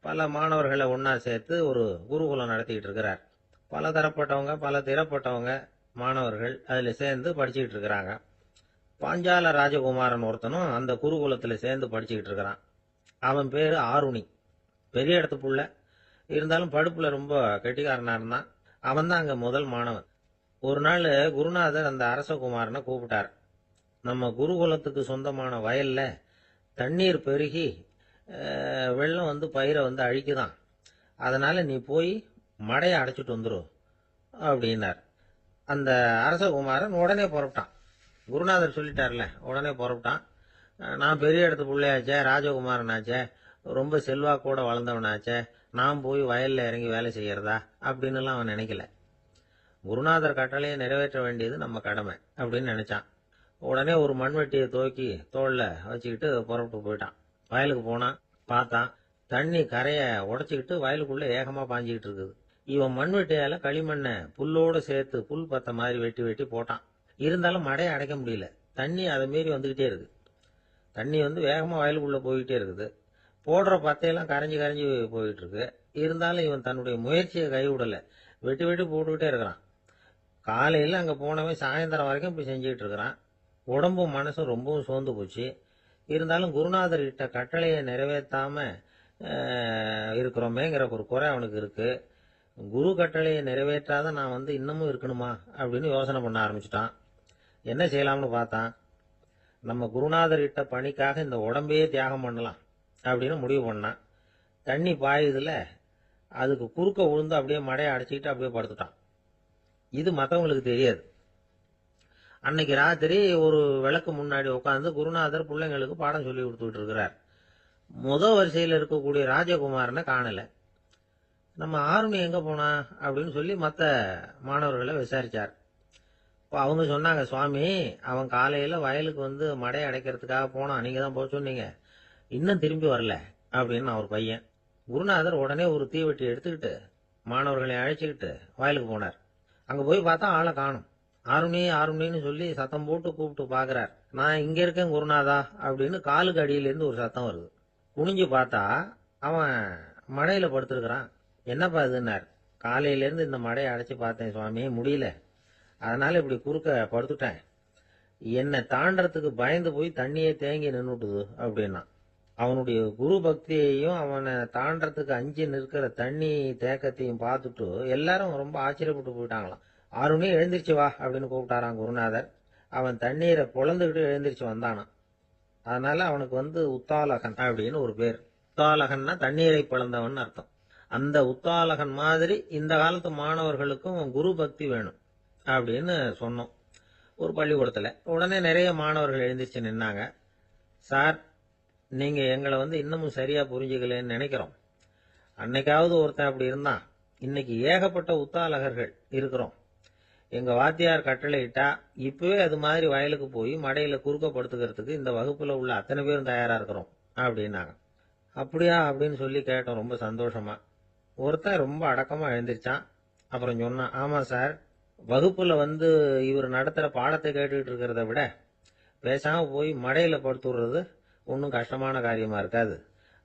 பல மாணவர்களை ஒன்னா சேர்த்து ஒரு குருகுலம் நடத்திட்டு இருக்கிறார். பல தரப்பட்டவங்க, பல திறப்பட்டவங்க மாணவர்கள் அதுல சேர்ந்து படிச்சுக்கிட்டு இருக்கிறாங்க. பாஞ்சால ராஜகுமாரன் ஒருத்தனும் அந்த குருகுலத்துல சேர்ந்து படிச்சுக்கிட்டு இருக்கிறான். அவன் பேரு ஆருணி. பெரிய இடத்து புள்ள, இருந்தாலும் படுப்புல ரொம்ப கெட்டிக்காரனா இருந்தான். அவன் தான் அங்க முதல் மாணவன். ஒரு நாள் குருநாதர் அந்த அரசகுமாரனை கூப்பிட்டார். நம்ம குருகுலத்துக்கு சொந்தமான வயல்ல தண்ணீர் பெருகி வெள்ளம் பயிரை அழிக்குதான். அதனால நீ போய் மடையை அடைச்சிட்டு வந்துரும் அப்படின்னார். அந்த அரசகுமாரன் உடனே புறப்பட்டான். குருநாதர் சொல்லிட்டார்ல, உடனே புறப்பட்டான். நான் பெரிய இடத்து பிள்ளையாச்சே, ராஜகுமாரனாச்சே, ரொம்ப செல்வாக்கோட வளர்ந்தவனாச்சே, நான் போய் வயல்ல இறங்கி வேலை செய்யறதா அப்படின்னுலாம் அவன் நினைக்கல. குருநாதர் கட்டளையை நிறைவேற்ற வேண்டியது நம்ம கடமை அப்படின்னு நினைச்சான். உடனே ஒரு மண்வெட்டியை தூக்கி தோல்ல வச்சுக்கிட்டு புறப்பட்டு போயிட்டான். வயலுக்கு போனான். பார்த்தான், தண்ணி கரைய உடைச்சிக்கிட்டு வயலுக்குள்ள ஏகமா பாஞ்சிக்கிட்டு இருக்குது. இவன் மண்வெட்டியால களிமண்ணை புல்லோடு சேர்த்து புல் பத்த மாதிரி வெட்டி வெட்டி போட்டான். இருந்தாலும் மடையை அடைக்க முடியல. தண்ணி அதை மீறி வந்துகிட்டே இருக்கு. தண்ணி வேகமா வயலுக்குள்ள போய்கிட்டே இருக்குது. போடுற பத்தையெல்லாம் கரைஞ்சி கரைஞ்சி போயிட்டு இருக்கு. இருந்தாலும் இவன் தன்னுடைய முயற்சியை கைவிடல. வெட்டி வெட்டி போட்டுக்கிட்டே இருக்கிறான். காலையில அங்க போனவன் சாயந்தரம் வரைக்கும் இப்படி செஞ்சுக்கிட்டு இருக்கிறான். உடம்பும் மனசும் ரொம்பவும் சோர்ந்து போச்சு. இருந்தாலும் குருநாதர் கிட்ட கட்டளையை நிறைவேற்றாம இருக்கிறோமேங்கிற ஒரு குறை அவனுக்கு இருக்கு. குரு கட்டளையை நிறைவேற்றாத நான் இன்னமும் இருக்கணுமா அப்படின்னு யோசனை பண்ண ஆரம்பிச்சுட்டான். என்ன செய்யலாம்னு பார்த்தான். நம்ம குருநாதர் கிட்ட பணிக்காக இந்த உடம்பையே தியாகம் பண்ணலாம் அப்படின்னு முடிவு பண்ணான். தண்ணி பாயுதுல, அதுக்கு குறுக்க விழுந்து அப்படியே மடையை அடைச்சிக்கிட்டு அப்படியே படுத்துட்டான். இது மற்றவங்களுக்கு தெரியாது. அன்னைக்கு ராத்திரி ஒரு விளக்கு முன்னாடி உட்காந்து குருநாதர் பிள்ளைங்களுக்கு பாடம் சொல்லி கொடுத்துட்டு இருக்கிறார். வரிசையில் இருக்கக்கூடிய ராஜகுமாரனை காணல. நம்ம ஆருணி எங்க போனா அப்படின்னு சொல்லி மற்ற மாணவர்களை விசாரிச்சார். இப்போ அவங்க சொன்னாங்க, சுவாமி அவன் காலையில வயலுக்கு மடையை அடைக்கிறதுக்காக போனான், நீங்க தான் போக சொன்னீங்க, இன்னும் திரும்பி வரல அப்படின்னு அவர் பையன். குருநாதர் உடனே ஒரு தீவெட்டி எடுத்துக்கிட்டு மாணவர்களை அழைச்சிக்கிட்டு வயலுக்கு போனார். அங்க போய் பார்த்தா ஆளை காணும். ஆருணி ஆருணின்னு சொல்லி சத்தம் போட்டு கூப்பிட்டு பாக்குறார். நான் இங்க இருக்கேன் குருநாதா அப்படின்னு காலுக்கு அடியிலேருந்து ஒரு சத்தம் வருது. குனிஞ்சு பார்த்தா அவன் மடையில படுத்திருக்கிறான். என்னப்பா இதுன்னார். காலையிலேருந்து இந்த மடையை அடைச்சு பார்த்தேன் சுவாமி, முடியல, அதனால இப்படி குறுக்க படுத்துட்டேன். என்னை தாண்டறதுக்கு பயந்து போய் தண்ணியே தேங்கி நின்னுட்டுது அப்படின்னா. அவனுடைய குரு பக்தியையும் அவனை தாண்டறதுக்கு அஞ்சு நிற்கிற தண்ணி தேக்கத்தையும் பார்த்துட்டு எல்லாரும் ரொம்ப ஆச்சரியப்பட்டு போயிட்டாங்களாம். ஆருணி எழுந்திருச்சு வா அப்படின்னு கூப்பிட்டாராம் குருநாதர். அவன் தண்ணீரை பொழந்துகிட்டு எழுந்திருச்சு வந்தானான். அதனால அவனுக்கு உத்தாலகன் அப்படின்னு ஒரு பேர். உத்தாலகன்னா தண்ணீரை பிளந்தவன் அர்த்தம். அந்த உத்தாலகன் மாதிரி இந்த காலத்து மாணவர்களுக்கும் குரு பக்தி வேணும் அப்படின்னு சொன்னோம் ஒரு பள்ளிக்கூடத்துல. உடனே நிறைய மாணவர்கள் எழுந்திருச்சு நின்னாங்க. சார், நீங்க எங்களை இன்னமும் சரியா புரிஞ்சுக்கலன்னு நினைக்கிறோம். அன்னைக்காவது ஒருத்தன் அப்படி இருந்தான், இன்னைக்கு ஏகப்பட்ட உத்தாலகர்கள் இருக்கிறோம். எங்க வாத்தியார் கட்டளையிட்டா இப்பவே அது மாதிரி வயலுக்கு போய் மடையில குறுக்கப்படுத்துக்கிறதுக்கு இந்த வகுப்புல உள்ள அத்தனை பேரும் தயாரா இருக்கிறோம் அப்படின்னாங்க. அப்படியா அப்படின்னு சொல்லி கேட்டோம் ரொம்ப சந்தோஷமா. ஒருத்தன் ரொம்ப அடக்கமா எழுந்திருச்சான். அப்புறம் சொன்னான், ஆமா சார், வகுப்புல இவர் நடத்துற பாடத்தை கேட்டுக்கிட்டு இருக்கிறத விட பேசாம போய் மடையில படுத்துடுறது ஒன்றும் கஷ்டமான காரியமா இருக்காது,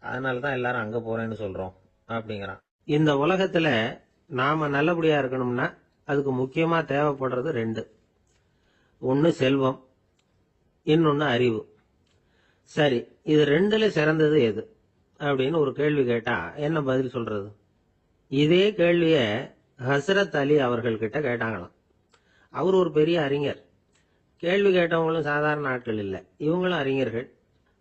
அதனாலதான் எல்லாரும் அங்க போறேன்னு சொல்றோம் அப்படிங்கிறான். இந்த உலகத்துல நாம நல்லபடியா இருக்கணும்னா அதுக்கு முக்கியமா தேவைப்படுறது ரெண்டு. ஒன்னு செல்வம், இன்னொன்னு அறிவு. சரி, இது ரெண்டுல சிறந்தது எது அப்படின்னு ஒரு கேள்வி கேட்டா என்ன பதில் சொல்றது? இதே கேள்விய ஹசரத் அலி அவர்கள் கிட்ட கேட்டாங்களாம். அவர் ஒரு பெரிய அறிஞர். கேள்வி கேட்டவங்களும் சாதாரண ஆட்கள் இல்ல, இவங்களும் அறிஞர்கள்.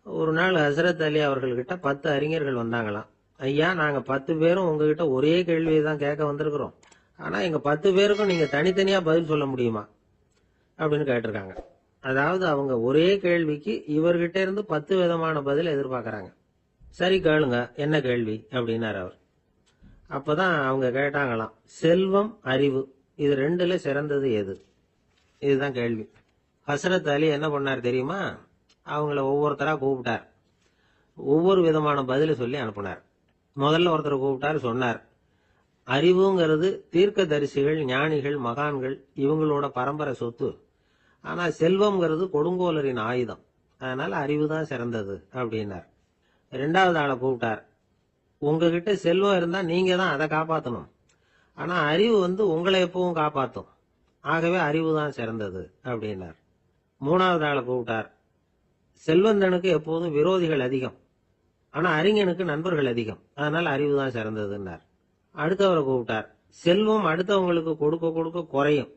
ஒரு நாள் ஹசரத் அலி அவர்கள்கிட்ட 10 அறிஞர்கள் வந்தாங்களாம். ஐயா, நாங்க 10 பேரும் உங்ககிட்ட ஒரே கேள்வியை தான் கேட்க வந்திருக்கிறோம். ஆனா எங்க 10 பேருக்கும் நீங்க தனித்தனியா பதில் சொல்ல முடியுமா அப்படின்னு கேட்டிருக்காங்க. அதாவது அவங்க ஒரே கேள்விக்கு இவர்கிட்ட இருந்து 10 விதமான பதில் எதிர்பார்க்கறாங்க. சரி கேளுங்க, என்ன கேள்வி அப்படின்னாரு அவர். அப்பதான் அவங்க கேட்டாங்களாம், செல்வம் அறிவு இது ரெண்டுல சிறந்தது எது? இதுதான் கேள்வி. ஹசரத் அலி என்ன பண்ணார் தெரியுமா? அவங்கள ஒவ்வொருத்தரா கூப்பிட்டார். ஒவ்வொரு விதமான பதில சொல்லி அனுப்புனார். முதல்ல ஒருத்தரை கூப்பிட்டார், சொன்னார், அறிவுங்கிறது தீர்க்கதரிசிகள், ஞானிகள், மகான்கள் இவங்களோட பரம்பரை சொத்து. ஆனா செல்வம்ங்கிறது கொடுங்கோலரின் ஆயுதம். அதனால அறிவு தான் சிறந்தது அப்படின்னார். ரெண்டாவது ஆளை கூப்பிட்டார். உங்ககிட்ட செல்வம் இருந்தா நீங்க தான் அதை காப்பாற்றணும். ஆனா அறிவு உங்களை எப்பவும் காப்பாற்றும். ஆகவே அறிவு தான் சிறந்தது அப்படின்னார். மூணாவது ஆளை கூப்பிட்டார். செல்வந்தனுக்கு எப்போதும் விரோதிகள் அதிகம், ஆனா அறிஞனுக்கு நண்பர்கள் அதிகம். அதனால அறிவு தான் சிறந்ததுன்னார். அடுத்தவரை கூப்பிட்டார். செல்வம் அடுத்தவங்களுக்கு கொடுக்க கொடுக்க குறையும்,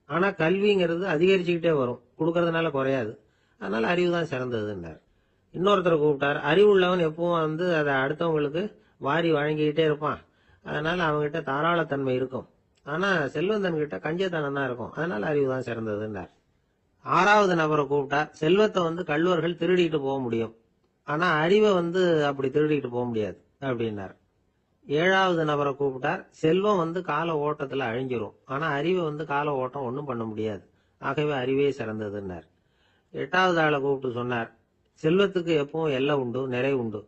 ஆனா கல்விங்கிறது அதிகரிச்சுக்கிட்டே வரும், கொடுக்கறதுனால குறையாது. அதனால அறிவு தான் சிறந்ததுன்னார். இன்னொருத்தரை கூப்பிட்டார். அறிவுள்ளவன் எப்பவும் அதை அடுத்தவங்களுக்கு வாரி வழங்கிக்கிட்டே இருப்பான். அதனால அவங்ககிட்ட தாராளத்தன்மை இருக்கும். ஆனா செல்வந்தன் கிட்ட கஞ்சத்தனம் தான் இருக்கும். அதனால அறிவு தான் சிறந்ததுன்னார். ஆறாவது நபரை கூப்பிட்டார். செல்வத்தை கள்வர்கள் திருடிட்டு போக முடியும், ஆனா அறிவை அப்படி திருடிட்டு போக முடியாது அப்படின்னார். ஏழாவது நபரை கூப்பிட்டார். செல்வம் கால ஓட்டத்துல அழிஞ்சிரும், ஆனா அறிவை கால ஓட்டம் ஒன்றும் பண்ண முடியாது. ஆகவே அறிவே சிறந்ததுன்னார். எட்டாவது ஆளை கூப்பிட்டு சொன்னார், செல்வத்துக்கு எப்பவும் எல்லை உண்டு, நிறை உண்டு,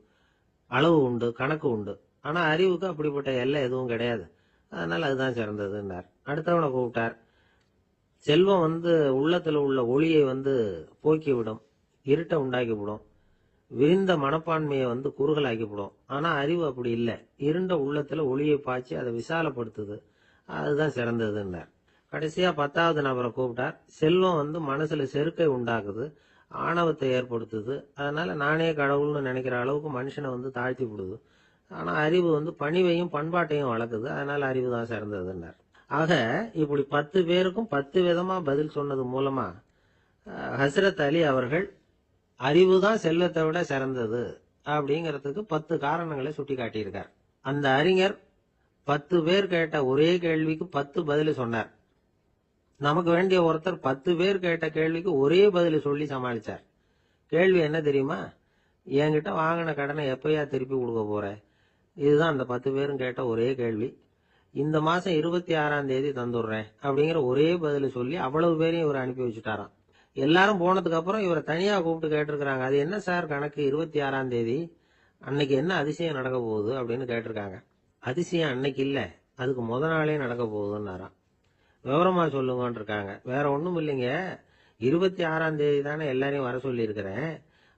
அளவு உண்டு, கணக்கு உண்டு. ஆனா அறிவுக்கு அப்படிப்பட்ட எல்லை எதுவும் கிடையாது. அதனால அதுதான் சிறந்ததுன்னார். அடுத்தவனை கூப்பிட்டார். செல்வம் உள்ளத்துல உள்ள ஒளியை போக்கிவிடும், இருட்டை உண்டாக்கிவிடும், விரிந்த மனப்பான்மையை குறுகலாக்கிவிடும். ஆனா அறிவு அப்படி இல்லை, இருண்ட உள்ளத்துல ஒளியை பாய்ச்சி அதை விசாலப்படுத்துது. அதுதான் சிறந்ததுன்னார். கடைசியா 10வது நபரை கூப்பிட்டார். செல்வம் மனசுல செருக்கை உண்டாக்குது, ஆணவத்தை ஏற்படுத்துது. அதனால நானே கடவுள்னு நினைக்கிற அளவுக்கு மனுஷனை தாழ்த்தி விடுது. ஆனா அறிவு பணிவையும் பண்பாட்டையும் வளர்க்குது. அதனால அறிவு தான் சிறந்ததுன்னார். ஆக இப்படி 10 பேருக்கும் 10 விதமா பதில் சொன்னது மூலமா ஹசரத் அலி அவர்கள் அறிவு தான் செல்வத்தை விட சிறந்தது அப்படிங்கறதுக்கு 10 காரணங்களை சுட்டி காட்டியிருக்கார். அந்த அறிஞர் 10 பேர் கேட்ட ஒரே கேள்விக்கு 10 பதில் சொன்னார். நமக்கு வேண்டிய ஒருத்தர் 10 பேர் கேட்ட கேள்விக்கு ஒரே பதில் சொல்லி சமாளிச்சார். கேள்வி என்ன தெரியுமா? என்கிட்ட வாங்கின கடனை எப்பயா திருப்பி கொடுக்க போற? இதுதான் அந்த 10 பேரும் கேட்ட ஒரே கேள்வி. இந்த மாசம் 26ஆம் தேதி தந்துடுறேன் அப்படிங்கிற ஒரே பதில் சொல்லி அவ்வளவு பேரையும் இவர் அனுப்பி வச்சுட்டாராம். எல்லாரும் போனதுக்கு அப்புறம் இவரை தனியா கூப்பிட்டு கேட்டிருக்கிறாங்க. அது என்ன சார் கணக்கு, 26ஆம் தேதி அன்னைக்கு என்ன அதிசயம் நடக்க போகுது அப்படின்னு கேட்டிருக்காங்க. அதிசயம் அன்னைக்கு இல்ல, அதுக்கு முத நாளே நடக்க போகுதுன்னாராம். விவரமா சொல்லுங்கன்னு இருக்காங்க. வேற ஒண்ணும் இல்லைங்க, 26ஆம் தேதி தானே எல்லாரையும் வர சொல்லி இருக்கிறேன்,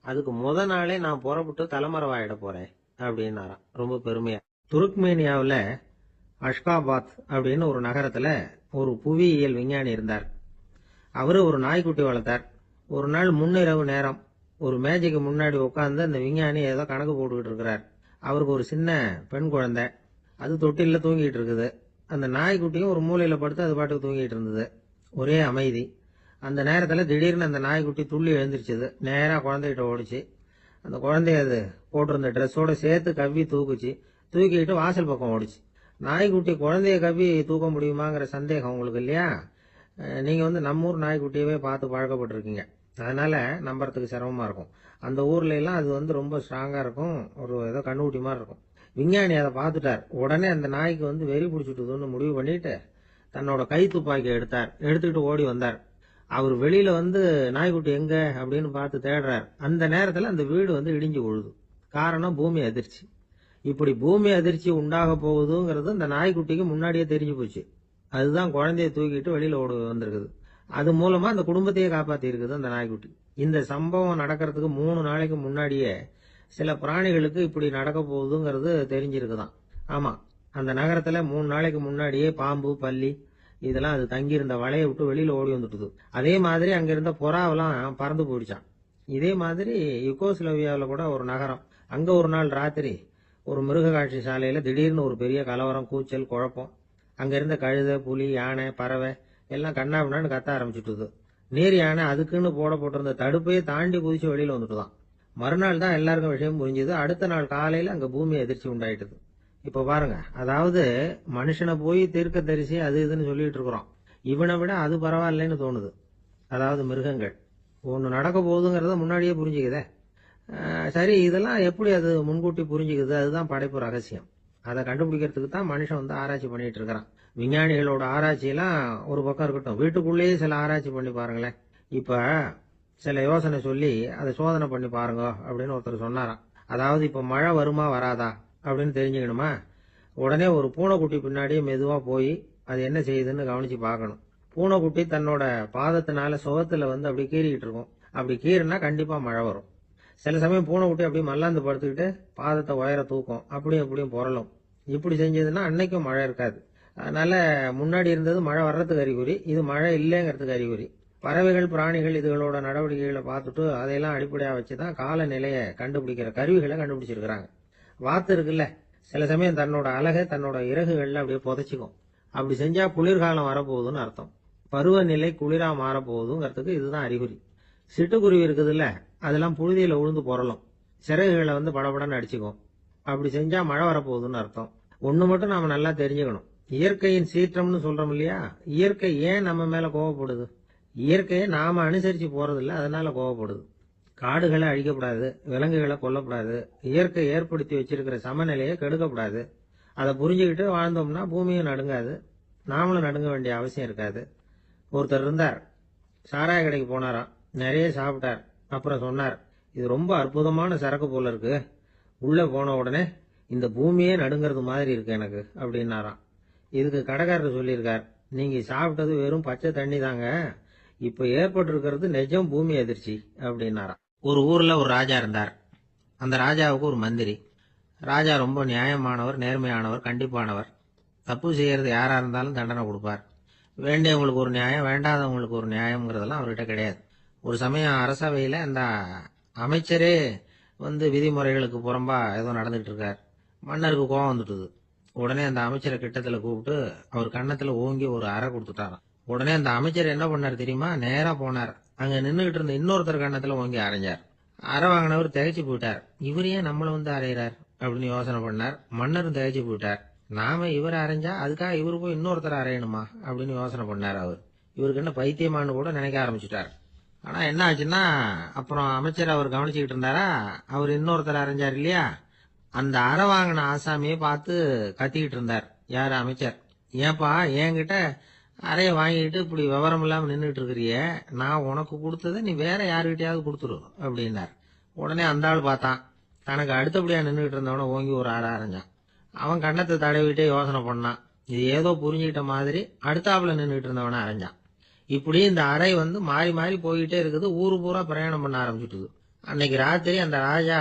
அதுக்கு முத நாளே நான் புறப்பட்டு தலைமறைவாயிட போறேன் அப்படின்னாராம் ரொம்ப பெருமையா. துருக்மேனியாவுல அஷ்காபாத் அப்படின்னு ஒரு நகரத்துல ஒரு புவியியல் விஞ்ஞானி இருந்தார். அவரு ஒரு நாய்க்குட்டி வளர்த்தார். ஒரு நாள் முன்னிரவு நேரம் ஒரு மேஜைக்கு முன்னாடி உட்கார்ந்து அந்த விஞ்ஞானி ஏதோ கணக்கு போட்டுக்கிட்டு இருக்கிறார். அவருக்கு ஒரு சின்ன பெண் குழந்தை, அது தொட்டில தூங்கிட்டு இருக்குது. அந்த நாய்க்குட்டியும் ஒரு மூலையில படுத்து அது பாட்டுக்கு தூங்கிட்டு இருந்தது. ஒரே அமைதி. அந்த நேரத்துல திடீர்னு அந்த நாய்க்குட்டி துள்ளி எழுந்திருச்சுது. நேரா குழந்தைகிட்ட ஓடிச்சு. அந்த குழந்தைய அது போட்டிருந்த ட்ரெஸ்ஸோட சேர்த்து கவ்வி தூக்குச்சு. தூக்கிட்டு வாசல் பக்கம் ஓடிச்சு. நாய்க்குட்டி குழந்தைய கவ்வி தூக்க முடியுமாங்கிற சந்தேகம் உங்களுக்கு இல்லையா? நீங்க நம்ம ஊர் நாய்க்குட்டியவே பார்த்து பழக்கப்பட்டிருக்கீங்க, அதனால நம்புறதுக்கு சிரமமா இருக்கும். அந்த ஊர்ல எல்லாம் அது ரொம்ப ஸ்ட்ராங்கா இருக்கும், ஒரு ஏதோ கண்ணுக்குட்டி மாதிரி இருக்கும். விஞ்ஞானி அதை பார்த்துட்டார். உடனே அந்த நாய்க்கு வெறி பிடிச்சிட்டுதுன்னு முடிவு பண்ணிட்டு தன்னோட கை துப்பாக்கி எடுத்துக்கிட்டு ஓடி வந்தார். அவர் வெளியில நாய்க்குட்டி எங்க அப்படின்னு பார்த்து தேடுறார். அந்த நேரத்துல அந்த வீடு இடிஞ்சு விழுது. காரணம் பூமி அதிர்ச்சி. இப்படி பூமி அதிர்ச்சி உண்டாக போகுதுங்கிறது அந்த நாய்க்குட்டிக்கு முன்னாடியே தெரிஞ்சு போச்சு. அதுதான் குழந்தைய தூக்கிட்டு வெளியில ஓடி வந்திருக்குது. அது மூலமா அந்த குடும்பத்தையே காப்பாத்தி இருக்குது அந்த நாய்க்குட்டி. இந்த சம்பவம் நடக்கிறதுக்கு 3 நாளைக்கு முன்னாடியே சில பிராணிகளுக்கு இப்படி நடக்க போகுதுங்கிறது தெரிஞ்சிருக்குதான். ஆமா, அந்த நகரத்துல 3 நாளைக்கு முன்னாடியே பாம்பு, பல்லி இதெல்லாம் அது தங்கி இருந்த வலையை விட்டு வெளியில ஓடி வந்துட்டுது. அதே மாதிரி அங்க இருந்த புறாவெல்லாம் பறந்து போயிடுச்சான். இதே மாதிரி யுகோஸ்லோவியாவில் கூட ஒரு நகரம், அங்க ஒரு நாள் ராத்திரி ஒரு மிருக காட்சி சாலையில திடீர்னு ஒரு பெரிய கலவரம், கூச்சல், குழப்பம். அங்க இருந்த கழுதை, புலி, யானை, பறவை எல்லாம் கண்ணாபின்னான்னு கத்த ஆரம்பிச்சுட்டுது. நீர் யானை அதுக்குன்னு போட்டிருந்த தடுப்பையே தாண்டி குதிச்சு வெளியில வந்துட்டுதான். மறுநாள் தான் எல்லாருக்கும் விஷயம் புரிஞ்சுது. அடுத்த நாள் காலையில அங்க பூமி எதிர்ச்சி உண்டாயிட்டுது. இப்ப பாருங்க, அதாவது மனுஷனை போய் தீர்க்க தரிசி அது இதுன்னு சொல்லிட்டு இருக்கிறோம். இவனை விட அது பரவாயில்லைன்னு தோணுது. அதாவது மிருகங்கள் ஒண்ணு நடக்க போகுதுங்கிறத முன்னாடியே புரிஞ்சுக்குதே. சரி, இதெல்லாம் எப்படி அது முன்கூட்டி புரிஞ்சுக்குது? அதுதான் படைப்பு ரகசியம். அதை கண்டுபிடிக்கிறதுக்கு தான் மனுஷன் வந்து ஆராய்ச்சி பண்ணிட்டு இருக்கிறான். விஞ்ஞானிகளோட ஆராய்ச்சி எல்லாம் ஒரு பக்கம் இருக்கட்டும், வீட்டுக்குள்ளேயே சில ஆராய்ச்சி பண்ணி பாருங்களேன். இப்ப சில யோசனை சொல்லி அதை சோதனை பண்ணி பாருங்க அப்படின்னு ஒருத்தர் சொன்னாராம். அதாவது இப்ப மழை வருமா வராதா அப்படின்னு தெரிஞ்சுக்கணுமா, உடனே ஒரு பூனைக்குட்டி பின்னாடியே மெதுவா போய் அது என்ன செய்யுதுன்னு கவனிச்சு பார்க்கணும். பூனைக்குட்டி தன்னோட பாதத்தினால சுகத்துல வந்து அப்படி கீறிக்கிட்டு இருக்கும். அப்படி கீறினா கண்டிப்பா மழை வரும். சில சமயம் பூனைக்குட்டி அப்படி மல்லாந்து படுத்துக்கிட்டு பாதத்தை உயர தூக்கும், அப்படியும் அப்படியும் புரளும். இப்படி செஞ்சதுன்னா அன்னைக்கும் மழை இருக்காது. அதனால முன்னாடி இருந்தது மழை வர்றதுக்கு அறிகுறி, இது மழை இல்லைங்கிறதுக்கு அறிகுறி. பறவைகள், பிராணிகள் இதுகளோட நடவடிக்கைகளை பார்த்துட்டு அதையெல்லாம் அடிப்படையா வச்சுதான் காலநிலையை கண்டுபிடிக்கிற கருவிகளை கண்டுபிடிச்சிருக்கிறாங்க. வாத்து இருக்குல்ல, சில சமயம் தன்னோட அழகை தன்னோட இறகுகள்ல அப்படியே புதைச்சிக்கும். அப்படி செஞ்சா குளிர்காலம் வரப்போகுதுன்னு அர்த்தம். பருவநிலை குளிரா மாறப்போகுதுங்கிறதுக்கு இதுதான் அறிகுறி. சிட்டுக்குருவி இருக்குதுல்ல, அதெல்லாம் புழுதியில உழுந்து புரளும், சிறகுகளை வந்து படபடன்னு அடிச்சுக்கும். அப்படி செஞ்சா மழை வரப்போகுதுன்னு அர்த்தம். ஒண்ணு மட்டும் நாம நல்லா தெரிஞ்சுக்கணும், இயற்கையின் சீற்றம்னு சொல்றோம் இல்லையா, இயற்கை ஏன் நம்ம மேல கோவப்படுது? இயற்கையை நாம அனுசரிச்சு போறதில்ல, அதனால கோவப்படுது. காடுகளை அழிக்கப்படாது, விலங்குகளை கொல்லக்கூடாது, இயற்கை ஏற்படுத்தி வச்சிருக்கிற சமநிலையை கெடுக்கப்படாது. அதை புரிஞ்சுக்கிட்டு வாழ்ந்தோம்னா பூமியும் நடுங்காது, நாமளும் நடுங்க வேண்டிய அவசியம் இருக்காது. ஒருத்தர் இருந்தார், சாராய கடைக்கு போனாராம், நிறைய சாப்பிட்டார். அப்புறம் சொன்னார், இது ரொம்ப அற்புதமான சரக்கு போல இருக்கு, உள்ள போன உடனே இந்த பூமியே நடுங்கிறது மாதிரி இருக்கு எனக்கு அப்படின்னாராம். இதுக்கு கடைக்காரர் சொல்லியிருக்கார், நீங்க சாப்பிட்டது வெறும் பச்சை தண்ணி தாங்க, இப்ப ஏற்பட்டிருக்கிறது நிஜம் பூமி அதிர்ச்சி அப்படின்னாராம். ஒரு ஊர்ல ஒரு ராஜா இருந்தார். அந்த ராஜாவுக்கு ஒரு மந்திரி. ராஜா ரொம்ப நியாயமானவர், நேர்மையானவர், கண்டிப்பானவர். தப்பு செய்யறது யாரா இருந்தாலும் தண்டனை கொடுப்பார். வேண்டியவங்களுக்கு ஒரு நியாயம், வேண்டாதவங்களுக்கு ஒரு நியாயம்ங்கிறதெல்லாம் அவர்கிட்ட கிடையாது. ஒரு சமயம் அரசவையில அந்த அமைச்சரே வந்து விதிமுறைகளுக்கு புறம்பா ஏதோ நடந்துட்டு இருக்கார். மன்னருக்கு கோபம் வந்துட்டுது. உடனே அந்த அமைச்சரை கிட்டத்துல கூப்பிட்டு அவர் கன்னத்துல ஓங்கி ஒரு அறை கொடுத்துட்டாராம். உடனே அந்த அமைச்சர் என்ன பண்ணார் தெரியுமா, நேரா போனார், அங்க நின்றுகிட்டு இருந்த இன்னொருத்தர் கன்னத்துல ஓங்கி அரைஞ்சார். அரை வாங்கினவர் திகைச்சு போயிட்டார். இவர் ஏன் நம்மள வந்து அரைகிறார் அப்படின்னு யோசனை பண்ணார். மன்னரும் திகைச்சு போயிட்டார். நாம இவரை அரைஞ்சா அதுக்காக இவரு போய் இன்னொருத்தர் அரையணுமா அப்படின்னு யோசனை பண்ணார். அவர் இவருக்கு என்ன பைத்தியமானு கூட நினைக்க ஆரம்பிச்சுட்டார். ஆனா என்ன ஆச்சுன்னா, அப்புறம் அமைச்சர் அவர் கவனிச்சுக்கிட்டு இருந்தாரா, அவர் இன்னொருத்தர் அரைஞ்சார் இல்லையா, அந்த அரை வாங்கின ஆசாமியை பார்த்து கத்திக்கிட்டு இருந்தார். யாரு? அமைச்சர். ஏன்பா என்கிட்ட அறைய வாங்கிட்டு இப்படி விவரம் இல்லாம நின்றுட்டு இருக்கிறிய, நான் உனக்கு கொடுத்ததை நீ வேற யாருகிட்டயாவது கொடுத்துரு அப்படின்னார். உடனே அந்த ஆள் பார்த்தான், தனக்கு அடுத்தபடியா நின்றுட்டு இருந்தவன ஓங்கி ஒரு அரை அரைஞ்சான். அவன் கண்ணத்தை தடவிட்டே யோசனை பண்ணான். இது ஏதோ புரிஞ்சுக்கிட்ட மாதிரி அடுத்தாப்புல நின்றுட்டு இருந்தவன அரைஞ்சான். இப்படி இந்த அறை வந்து மாறி மாறி போய்கிட்டே இருக்குது. ஊரு பூரா பிரயாணம் பண்ண ஆரம்பிச்சுட்டுது. அன்னைக்கு ராத்திரி அந்த ராஜா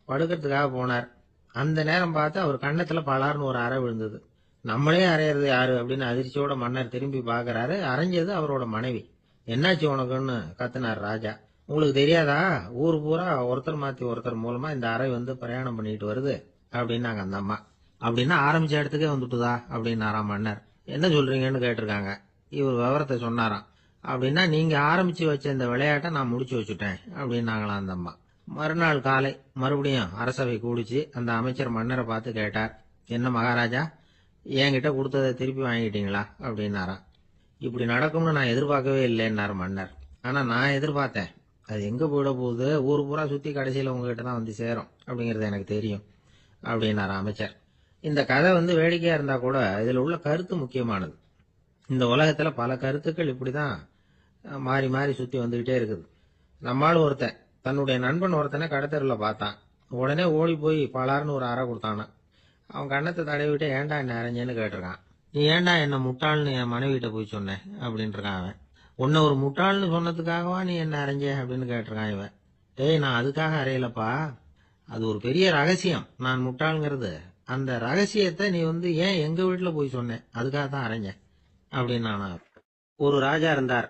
படுக்கிறதுக்காக போனார். அந்த நேரம் பார்த்து அவர் கண்ணத்துல பலார்னு ஒரு அறை விழுந்தது. நம்மளே அறையிறது யாரு அப்படின்னு அதிர்ச்சியோட மன்னர் திரும்பி பாக்குறாரு. அரைஞ்சது அவரோட மனைவி. என்னாச்சு உனக்குன்னு கத்துனார் ராஜா. உங்களுக்கு தெரியாதா, ஊர் பூரா ஒருத்தர் மாத்தி ஒருத்தர் மூலமா இந்த அறை வந்து பிரயாணம் பண்ணிட்டு வருது அப்படின்னாங்க அந்த அம்மா. அப்படின்னா ஆரம்பிச்ச இடத்துக்கே வந்துட்டுதா அப்படின்னாராம் மன்னர். என்ன சொல்றீங்கன்னு கேட்டிருக்காங்க. இவர் விவரத்தை சொன்னாராம். அப்படின்னா நீங்க ஆரம்பிச்சு வச்ச இந்த விளையாட்டை நான் முடிச்சு வச்சுட்டேன் அப்படின்னாங்களாம் அந்த அம்மா. மறுநாள் காலை மறுபடியும் அரசவை கூடிச்சு. அந்த அமைச்சர் மன்னரை பார்த்து கேட்டார், என்ன மகாராஜா, என்கிட்ட கொடுத்ததை திருப்பி வாங்கிட்டீங்களா அப்படின்னாராம். இப்படி நடக்கும்னு நான் எதிர்பார்க்கவே இல்லைன்னாரு மன்னர். ஆனா நான் எதிர்பார்த்தேன். அது எங்க போயிட போகுது, ஊர் பூரா சுத்தி கடைசியில உங்ககிட்ட தான் வந்து சேரும் அப்படிங்கறது எனக்கு தெரியும் அப்படின்னாரு அமைச்சர். இந்த கதை வந்து வேடிக்கையா இருந்தா கூட இதுல உள்ள கருத்து முக்கியமானது. இந்த உலகத்துல பல கருத்துக்கள் இப்படிதான் மாறி மாறி சுத்தி வந்துகிட்டே இருக்குது. நம்மால் ஒருத்தன் தன்னுடைய நண்பன் ஒருத்தனை கடத்தெருல பார்த்தான். உடனே ஓடி போய் பலார்னு ஒரு அறை கொடுத்தானா. அவன் கண்ணத்தை தடவிட்டு ஏன்டா என்ன அரைஞ்சேன்னு கேட்டிருக்கான். நீ ஏன்டா என்ன முட்டாள்னு என் மனைவிட்ட போய் சொன்னேன் அப்படின்னு இருக்கான் அவன். உன்னை ஒரு முட்டாள்னு சொன்னதுக்காகவா நீ என்ன அரைஞ்ச அப்படின்னு கேட்டிருக்கான் இவன். டேய், நான் அதுக்காக அறையலப்பா, அது ஒரு பெரிய ரகசியம் நான் முட்டாள்ங்கிறது. அந்த ரகசியத்தை நீ வந்து ஏன் எங்க வீட்டுல போய் சொன்னேன், அதுக்காக தான் அரைஞ்சேன் அப்படின்னு நான். ஒரு ராஜா இருந்தார்.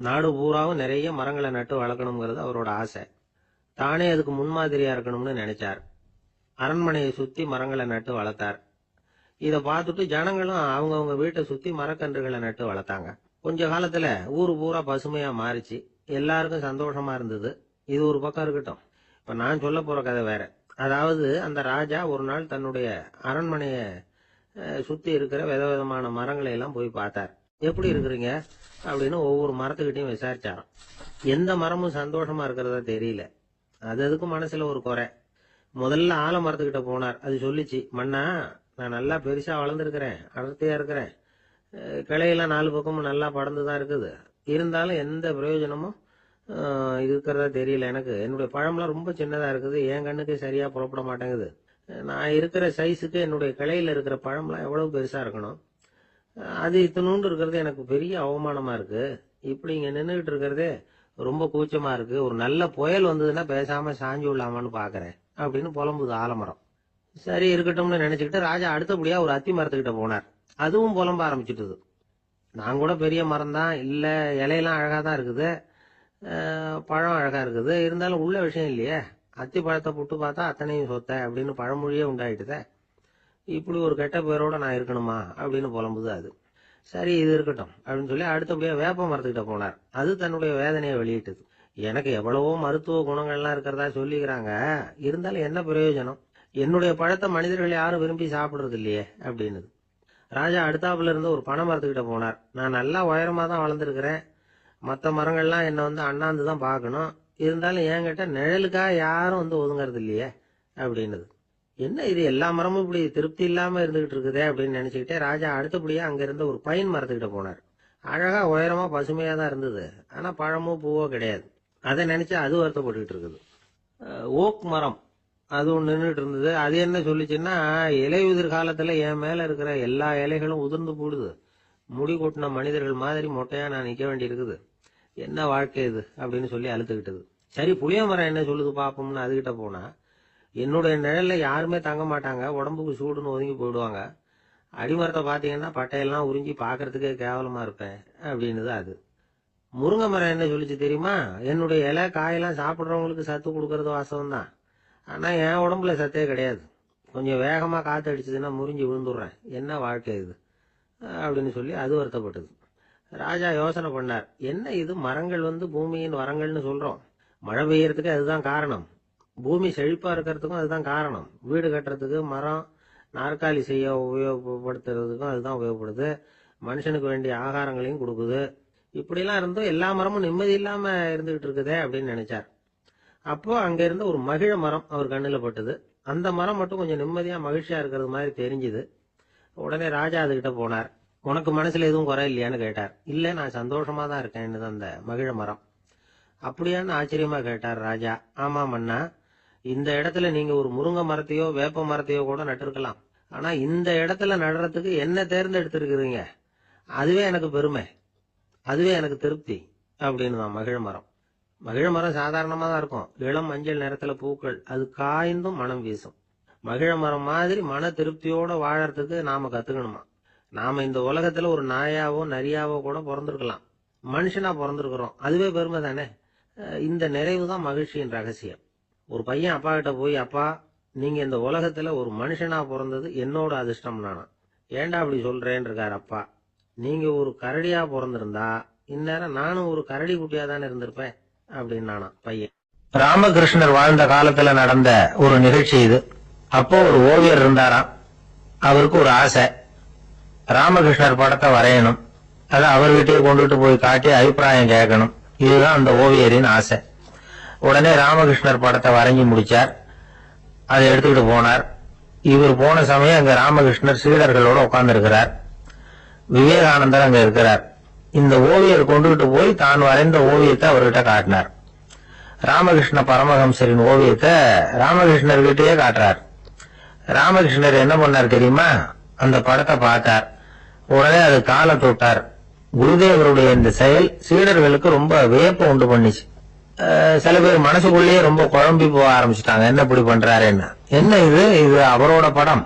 நாடு பூராவும் நிறைய மரங்களை நட்டு வளர்க்கணுங்கிறது அவரோட ஆசை. தானே அதுக்கு முன்மாதிரியா இருக்கணும்னு நினைச்சார். அரண்மனையை சுத்தி மரங்களை நட்டு வளர்த்தார். இதை பார்த்துட்டு ஜனங்களும் அவங்கவுங்க வீட்டை சுத்தி மரக்கன்றுகளை நட்டு வளர்த்தாங்க. கொஞ்ச காலத்துல ஊரு பூரா பசுமையா மாறிச்சு. எல்லாருக்கும் சந்தோஷமா இருந்தது. இது ஒரு பக்கம் இருக்கட்டும். இப்ப நான் சொல்ல போற கதை வேற. அதாவது அந்த ராஜா ஒரு நாள் தன்னுடைய அரண்மனைய சுத்தி இருக்கிற விதவிதமான மரங்களை எல்லாம் போய் பார்த்தார். எப்படி இருக்கிறீங்க அப்படின்னு ஒவ்வொரு மரத்துக்கிட்டையும் விசாரிச்சாராம். எந்த மரமும் சந்தோஷமா இருக்கிறதா தெரியல. அதுக்கு மனசுல ஒரு குறை. முதல்ல ஆலமரத்துக்கிட்ட போனார். அது சொல்லிச்சு, மண்ணா நான் நல்லா பெருசா வளர்ந்துருக்கிறேன், அடர்த்தியா இருக்கிறேன், கிளையெல்லாம் 4 பக்கமும் நல்லா படர்ந்துதான் இருக்குது, இருந்தாலும் எந்த பிரயோஜனமும் இருக்கிறதா தெரியல. எனக்கு என்னுடைய பழம்லாம் ரொம்ப சின்னதா இருக்குது, என் கண்ணுக்கு சரியா புறப்பட மாட்டேங்குது. நான் இருக்கிற சைஸுக்கு என்னுடைய கிளையில இருக்கிற பழம்லாம் எவ்வளவு பெருசா இருக்கணும், அது இத்தனூண்டு இருக்கிறது எனக்கு பெரிய அவமானமா இருக்கு. இப்படி இங்க நின்றுகிட்டு இருக்கிறதே ரொம்ப கூச்சமா இருக்கு. ஒரு நல்ல புயல் வந்ததுன்னா பேசாம சாஞ்சு விடலாமான்னு பாக்குறேன் அப்படின்னு புலம்புது ஆலமரம். சரி இருக்கட்டும்னு நினைச்சுக்கிட்டு ராஜா அடுத்தபடியா ஒரு அத்தி மரத்துக்கிட்ட போனார். அதுவும் புலம்ப ஆரம்பிச்சுட்டுது. நான் கூட பெரிய மரம் தான், இல்ல இலையெல்லாம் அழகா தான் இருக்குது, பழம் அழகா இருக்குது, இருந்தாலும் உள்ள விஷயம் இல்லையே, அத்தி பழத்தை புட்டு பார்த்தா அத்தனையும் சொத்த அப்படின்னு பழமொழியே உண்டாயிட்டுதே. இப்படி ஒரு கெட்ட பேரோட நான் இருக்கணுமா அப்படின்னு புலம்புது அது. சரி இது இருக்கட்டும் அப்படின்னு சொல்லி அடுத்தபடியா வேப்ப மரத்துக்கிட்ட போனார். அது தன்னுடைய வேதனையை வெளியிட்டது. எனக்கு எவ்வளவோ மருத்துவ குணங்கள்லாம் இருக்கிறதா சொல்லிக்கிறாங்க, இருந்தாலும் என்ன பிரயோஜனம், என்னுடைய பழத்தை மனிதர்கள் யாரும் விரும்பி சாப்பிடுறது இல்லையே அப்படின்னு. ராஜா அடுத்தாப்புல இருந்து ஒரு பனை மரத்துக்கிட்ட போனார். நான் நல்லா உயரமா தான் வளர்ந்துருக்கிறேன், மற்ற மரங்கள்லாம் என்னை அண்ணாந்து தான் பார்க்கணும், இருந்தாலும் என்கிட்ட நிழலுக்காக யாரும் ஒதுங்கறது இல்லையே அப்படின்னுது. என்ன இது எல்லா மரமும் இப்படி திருப்தி இல்லாம இருந்துகிட்டு இருக்குதே அப்படின்னு நினைச்சுக்கிட்டே ராஜா அடுத்தபடியா அங்க இருந்த ஒரு பைன் மரத்துக்கிட்ட போனார். அழகா உயரமா பசுமையா தான் இருந்தது, ஆனா பழமோ பூவோ கிடையாது. அதை நினைச்சு அது வருத்தப்பட்டுக்கிட்டு இருக்குது. ஓக் மரம் அது ஒன்று நின்றுட்டு இருந்தது. அது என்ன சொல்லிச்சுன்னா, இலையுதிர் காலத்துல என் மேல இருக்கிற எல்லா இலைகளும் உதிர்ந்து போடுது, முடி கொட்டின மனிதர்கள் மாதிரி மொட்டையா நான் நிக்க வேண்டி இருக்குது, என்ன வாழ்க்கை இது அப்படின்னு சொல்லி அழுத்துக்கிட்டது. சரி புளிய மரம் என்ன சொல்லுது பாப்போம்னு அதுகிட்ட போனா, என்னுடைய நிழல்ல யாருமே தங்க மாட்டாங்க, உடம்புக்கு சூடுன்னு ஒதுங்கி போயிடுவாங்க, அடிமரத்தை பாத்தீங்கன்னா பட்டையெல்லாம் உறிஞ்சி பாக்குறதுக்கே கேவலமா இருப்பேன் அப்படின்னுது அது. முருங்கை மரம் என்ன சொல்லிச்சு தெரியுமா, என்னுடைய இலை காயெல்லாம் சாப்பிட்றவங்களுக்கு சத்து கொடுக்கறது வாசம் தான், ஆனா என் உடம்புல சத்தே கிடையாது, கொஞ்சம் வேகமா காத்து அடிச்சதுன்னா முறிஞ்சு விழுந்துடுறேன், என்ன வாழ்க்கை இது அப்படின்னு சொல்லி அது வருத்தப்பட்டது. ராஜா யோசனை பண்ணார், என்ன இது மரங்கள் பூமியின் வரங்கள்னு சொல்றோம், மழை பெய்யறதுக்கு அதுதான் காரணம், பூமி செழிப்பா இருக்கிறதுக்கும் அதுதான் காரணம், வீடு கட்டுறதுக்கு மரம், நாற்காலி செய்ய உபயோகப்படுத்துறதுக்கும் அதுதான் உபயோகப்படுது, மனுஷனுக்கு வேண்டிய ஆகாரங்களையும் கொடுக்குது, இப்படிலாம் இருந்தும் எல்லா மரமும் நிம்மதி இல்லாம இருந்துகிட்டு இருக்குதே அப்படின்னு நினைச்சார். அப்போ அங்க இருந்த ஒரு மகிழ மரம் அவர் கண்ணுல பட்டது. அந்த மரம் மட்டும் கொஞ்சம் நிம்மதியா மகிழ்ச்சியா இருக்கிறது மாதிரி தெரிஞ்சுது. உடனே ராஜா அதுகிட்ட போனார். உனக்கு மனசுல எதுவும் குறை இல்லையான்னு கேட்டார். இல்ல நான் சந்தோஷமா தான் இருக்கேன்னு அந்த மகிழ மரம். அப்படியான்னு ஆச்சரியமா கேட்டார் ராஜா. ஆமா மன்னா, இந்த இடத்துல நீங்க ஒரு முருங்கை மரத்தையோ வேப்ப மரத்தையோ கூட நட்டிருக்கலாம், ஆனா இந்த இடத்துல நடுறதுக்கு என்ன தேர்ந்தெடுத்திருக்கிறீங்க, அதுவே எனக்கு பெருமை, அதுவே எனக்கு திருப்தி அப்படின்னு தான் மகிழ மரம். மகிழ மரம் சாதாரணமா தான் இருக்கும், இளம் மஞ்சள் நிறத்துல பூக்கள், அது காய்ந்தும் மனம் வீசும். மகிழ மரம் மாதிரி மன திருப்தியோட வாழறதுக்கு நாம கத்துக்கணுமா. நாம இந்த உலகத்துல ஒரு நாயாவோ நரியாவோ கூட பிறந்திருக்கலாம், மனுஷனா பிறந்திருக்கிறோம், அதுவே பெருமை தானே. இந்த நிறைவு தான் மகிழ்ச்சியின் ரகசியம். ஒரு பையன் அப்பா கிட்ட போய், அப்பா நீங்க இந்த உலகத்துல ஒரு மனுஷனா பிறந்தது என்னோட அதிர்ஷ்டம் நானா. ஏண்டா அப்படி சொல்றேன்னு இருக்காரு அப்பா. நீங்க ஒரு கரடியா பிறந்திருந்தா இந்நேரம் நானும் ஒரு கரடி குட்டியா தானே இருந்திருப்பேன் அப்படின்னு நானா பையன். ராமகிருஷ்ணர் வாழ்ந்த காலத்துல நடந்த ஒரு நிகழ்ச்சி இது. அப்போ ஒரு ஓவியர் இருந்தாராம். அவருக்கு ஒரு ஆசை, ராமகிருஷ்ணர் படத்தை வரையணும், அதை அவர்கிட்டயே கொண்டுட்டு போய் காட்டி அபிப்பிராயம் கேட்கணும். இதுதான் அந்த ஓவியரின் ஆசை. உடனே ராமகிருஷ்ணர் படத்தை வரைஞ்சி முடிச்சார். அதை எடுத்துக்கிட்டு போனார். இவர் போன சமயம் அங்க ராமகிருஷ்ணர் சீடர்களோட உட்கார்ந்து இருக்கிறார். விவேகானந்தர் அங்க இருக்கிறார். இந்த ஓவியர் கொண்டுகிட்டு போய் தான் வரைந்த ஓவியத்தை அவர்கிட்ட காட்டினார். ராமகிருஷ்ண பரமஹம்சரின் ஓவியத்தை ராமகிருஷ்ணர்கிட்டயே காட்டுறார். ராமகிருஷ்ணர் என்ன பண்ணார் தெரியுமா, அந்த படத்தை பார்த்தார். உடனே அது காலை தொட்டார். குருதேவருடைய இந்த செயல் சீடர்களுக்கு ரொம்ப வியப்பை உண்டு பண்ணிச்சு. சில பேர் மனசுக்குள்ளேயே ரொம்ப குழம்பி போக ஆரம்பிச்சுட்டாங்க, என்ன இப்படி பண்றாருன்னு. என்ன இது, இது அவரோட படம்,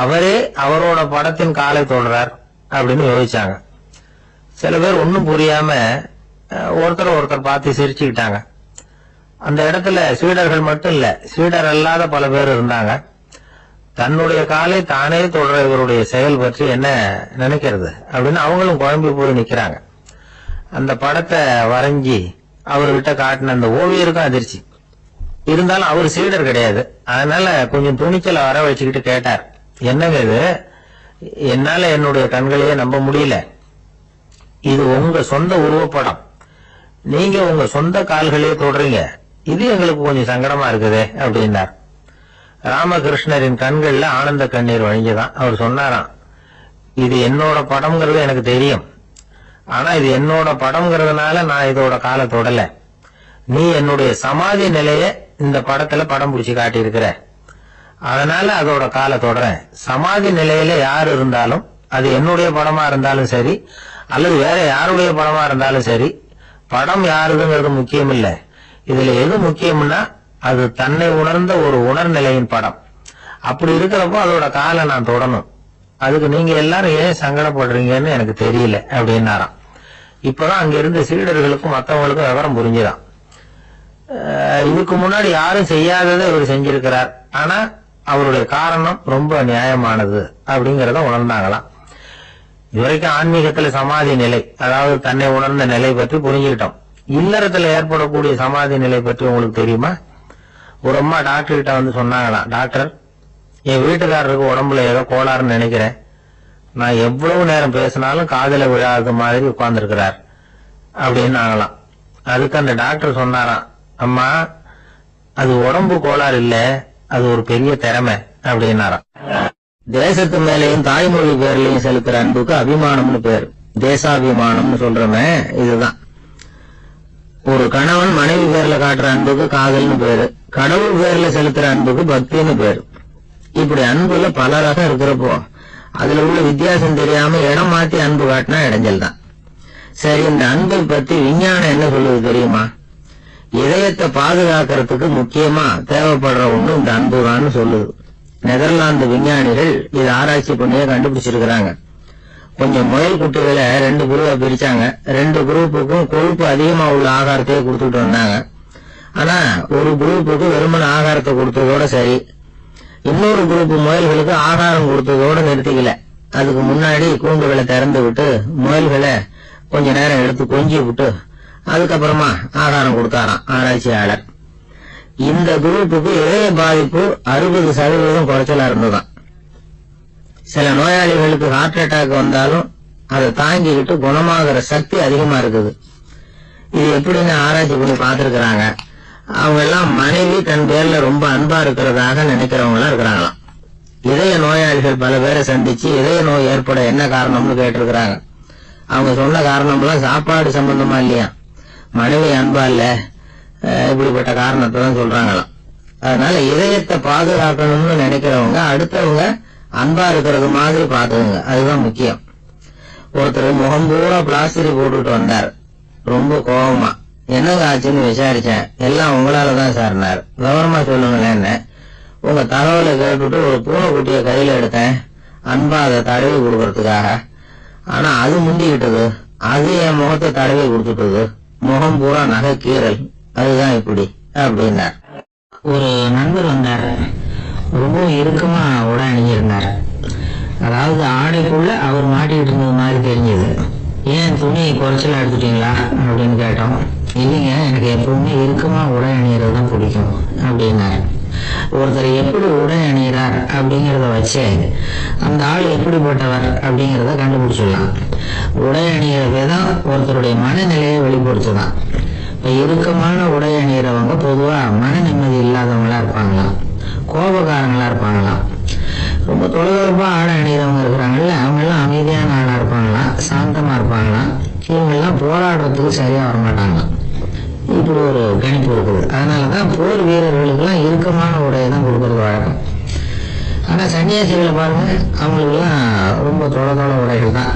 அவரே அவரோட படத்தின் காலை தொடுறார் அப்படின்னு யோசிச்சாங்க. சில பேர் ஒன்னும் புரியாம ஒருத்தர் பார்த்து சிரிச்சுக்கிட்டாங்க. அந்த இடத்துல சீடர்கள் மட்டும் இல்ல, சீடர் அல்லாத பல பேர் இருந்தாங்க. தன்னுடைய காலை தானே தொடர இவருடைய செயல் பற்றி என்ன நினைக்கிறது அப்படின்னு அவங்களும் குழம்பி போய் நிக்கிறாங்க. அந்த படத்தை வரைஞ்சி அவர்கிட்ட காட்டின அந்த ஓவியருக்கும் அதிர்ச்சி. இருந்தாலும் அவர் சீடர் கிடையாது, அதனால கொஞ்சம் துணிச்சலை வர வச்சுக்கிட்டு கேட்டார், என்னங்க இது, என்னால என்னுடைய கண்களையே நம்ப முடியல, இது உங்க சொந்த உருவப்படம், நீங்க உங்க சொந்த கால்களையே தொடறீங்க, இது எங்களுக்கு கொஞ்சம் சங்கடமா இருக்குதே அப்படின்னார். ராமகிருஷ்ணரின் கண்கள்ல ஆனந்த கண்ணீர் வழிஞ்சுதான். அவர் சொன்னாராம், இது என்னோட படம்ங்கிறது எனக்கு தெரியும், ஆனா இது என்னோட படம்ங்கிறதுனால நான் இதோட காலை தொடல, நீ என்னுடைய சமாதி நிலைய இந்த படத்துல படம் பிடிச்சு காட்டியிருக்கிற, அதனால அதோட காலை தொடறேன். சமாதி நிலையில யார் இருந்தாலும், அது என்னுடைய படமா இருந்தாலும் சரி அல்லது வேற யாருடைய படமா இருந்தாலும் சரி, படம் யாருதுங்கிறது முக்கியம் இல்ல, இதுல எது முக்கியம்னா அது தன்னை உணர்ந்த ஒரு உணர்நிலையின் படம். அப்படி இருக்கிறப்போ அதோட காலை நான் தொடணும், அதுக்கு நீங்க எல்லாரும் ஏன் சங்கடப்படுறீங்கன்னு எனக்கு தெரியல அப்படின்னாராம். இப்பதான் அங்க இருந்த சீடர்களுக்கும் மற்றவங்களுக்கும் விவரம் புரிஞ்சுதான். இதுக்கு முன்னாடி யாரும் செய்யாததை இவர் செஞ்சிருக்கிறார், ஆனா அவருடைய காரணம் ரொம்ப நியாயமானது அப்படிங்கறத உணர்ந்தாங்களாம். இதுவரைக்கும் ஆன்மீகத்துல சமாதி நிலை, அதாவது தன்னை உணர்ந்த நிலை பற்றி புரிஞ்சுக்கிட்டோம். இல்லறத்துல ஏற்படக்கூடிய சமாதி நிலை பற்றி உங்களுக்கு தெரியுமா? ஒரு அம்மா டாக்டர் கிட்ட வந்து சொன்னாங்களாம், டாக்டர், என் வீட்டுக்காரருக்கு உடம்புல ஏதோ கோளாறுன்னு நினைக்கிறேன், நான் எவ்வளவு நேரம் பேசினாலும் காதல விழாத மாதிரி உட்கார்ந்துருக்கிறார் அப்படின்னாங்களாம். அதுக்கு அந்த டாக்டர் சொன்னாராம், அம்மா அது உடம்பு கோளாறு இல்ல, அது ஒரு பெரிய திறமை அப்படின்னாராம். தேசத்து மேலையும் தாய்மொழி பேர்லயும் செலுத்துற அன்புக்கு அபிமானம்னு பேர், தேசாபிமானம்னு சொல்றமே இதுதான். ஒரு கணவன் மனைவி பேர்ல காட்டுற அன்புக்கு காதல்னு பேரு, கடவுள் பேர்ல செலுத்துற அன்புக்கு பக்தின்னு பேரு. இப்படி அன்புல பல ரகம் இருக்கிறப்போ அதுல உள்ள வித்தியாசம் தெரியாம இடம் மாத்தி அன்பு காட்டினா இடைஞ்சல் தான். சரி, இந்த அன்பை பத்தி விஞ்ஞானம் என்ன சொல்லுது தெரியுமா? இதயத்தை பாதுகாக்கிறதுக்கு முக்கியமா தேவைப்படுற ஒண்ணு இந்த அன்புதான்னு சொல்லுது. நெதர்லாந்து விஞ்ஞானிகள் இது ஆராய்ச்சி பண்ணியே கண்டுபிடிச்சிருக்கிறாங்க. கொஞ்சம் முயல் குட்டிகளை 2 குரூப்பா பிரிச்சாங்க. 2 குரூப்புக்கும் கொழுப்பு அதிகமா உள்ள ஆகாரத்தையே கொடுத்துட்டு வந்தாங்க. ஆனா ஒரு குரூப்புக்கு வெறுமன ஆகாரத்தை கொடுத்ததோட சரி, இன்னொரு குரூப் முயல்களுக்கு ஆகாரம் கொடுத்ததோட நிறுத்திக்கல. அதுக்கு முன்னாடி கூண்டுகளை திறந்து விட்டு முயல்களை கொஞ்ச நேரம் எடுத்து கொஞ்சி விட்டு அதுக்கப்புறமா ஆகாரம் கொடுத்தாராம் ஆராய்ச்சியாளர். இந்த குரூப்புக்கு இதய பாதிப்பு 60% குறைச்சலா இருந்ததுதான். சில நோயாளிகளுக்கு ஹார்ட் அட்டாக் வந்தாலும் அதை தாங்கிக்கிட்டு குணமாகிற சக்தி அதிகமா இருக்குது. இது எப்படின்னு ஆராய்ச்சி பண்ணி பார்த்திருக்கிறாங்க. அவங்க எல்லாம் மனைவி தன் பேர்ல ரொம்ப அன்பா இருக்கிறதாக நினைக்கிறவங்க எல்லாம் இருக்கிறாங்களாம். இதய நோயாளிகள் பல பேரை சந்திச்சு இதய நோய் ஏற்பட என்ன காரணம்னு கேட்டிருக்கிறாங்க. அவங்க சொன்ன காரணம்லாம் சாப்பாடு சம்பந்தமா இல்லையா, மனைவி அன்பா இல்ல, இப்படிப்பட்ட காரணத்தை தான் சொல்றாங்களாம். அதனால இதயத்தை பாதுகாக்கணும்னு நினைக்கிறவங்க அடுத்தவங்க அன்பா இருக்கிறது மாதிரி பாத்துக்கோங்க, அதுதான் முக்கியம். ஒருத்தர் முகம் பூரா பிளாஸ்டிக் போட்டுட்டு வந்தார், ரொம்ப கோபமா. என்னங்க ஆச்சுன்னு விசாரிச்சேன். எல்லாம் உங்களாலதான் சார்னார். விவரமா சொல்லுங்களேன். உங்க தகவலை கேட்டுட்டு ஒரு பூனைக்குட்டிய கையில எடுத்தேன், அன்பா அதை தடவி கொடுக்கறதுக்காக. ஆனா அது முந்திக்கிட்டது, அது என் முகத்தை தடவி கொடுத்துட்டது, முகம் பூரா நகை கீறல், அதுதான் இப்படி அப்படின்னார். ஒரு நண்பர் வந்தார், ரொம்ப இறுக்கமா உடை அணிஞ்சிருந்தார். அதாவது ஆடைக்குள்ள அவர் மாட்டிக்கிட்டு இருந்தது மாதிரி தெரிஞ்சது. ஏன் துணி குறைச்சலா எடுத்துட்டீங்களா அப்படின்னு கேட்டோம். இல்லைங்க, எனக்கு எப்பவுமே இறுக்கமா உடை அணியறது தான் பிடிக்கும் அப்படின்னாரு. ஒருத்தர் எப்படி உடை அணிகிறார் அப்படிங்கறத வச்சு அந்த ஆள் எப்படிப்பட்டவர் அப்படிங்கறத கண்டுபிடிச்சிடலாம். உடை அணிகிற விதம் ஒருத்தருடைய மனநிலையை வெளிப்படுத்துதான். இப்ப இறுக்கமான உடை அணிகிறவங்க பொதுவா மன நிம்மதி இல்லாதவங்களா இருப்பாங்களாம், கோபக்காரங்களா இருப்பாங்களாம். ரொம்ப தொலைதொலைப்பா ஆடை அணிகிறவங்க இருக்கிறாங்கல்ல, அவங்க எல்லாம் அமைதியான ஆளா இருப்பாங்களாம், சாந்தமா இருப்பாங்களாம். இவங்க எல்லாம் போராடுறதுக்கு சரியா வரமாட்டாங்களாம். இப்படி ஒரு கணிப்பு இருக்குது. அதனாலதான் போர் வீரர்களுக்கு எல்லாம் இறுக்கமான உடையை தான் கொடுக்கறது வழக்கம். ஆனா சன்னியாசிகளை பாருங்க, அவங்களுக்கு எல்லாம் ரொம்ப தொலை உடைகள் தான்.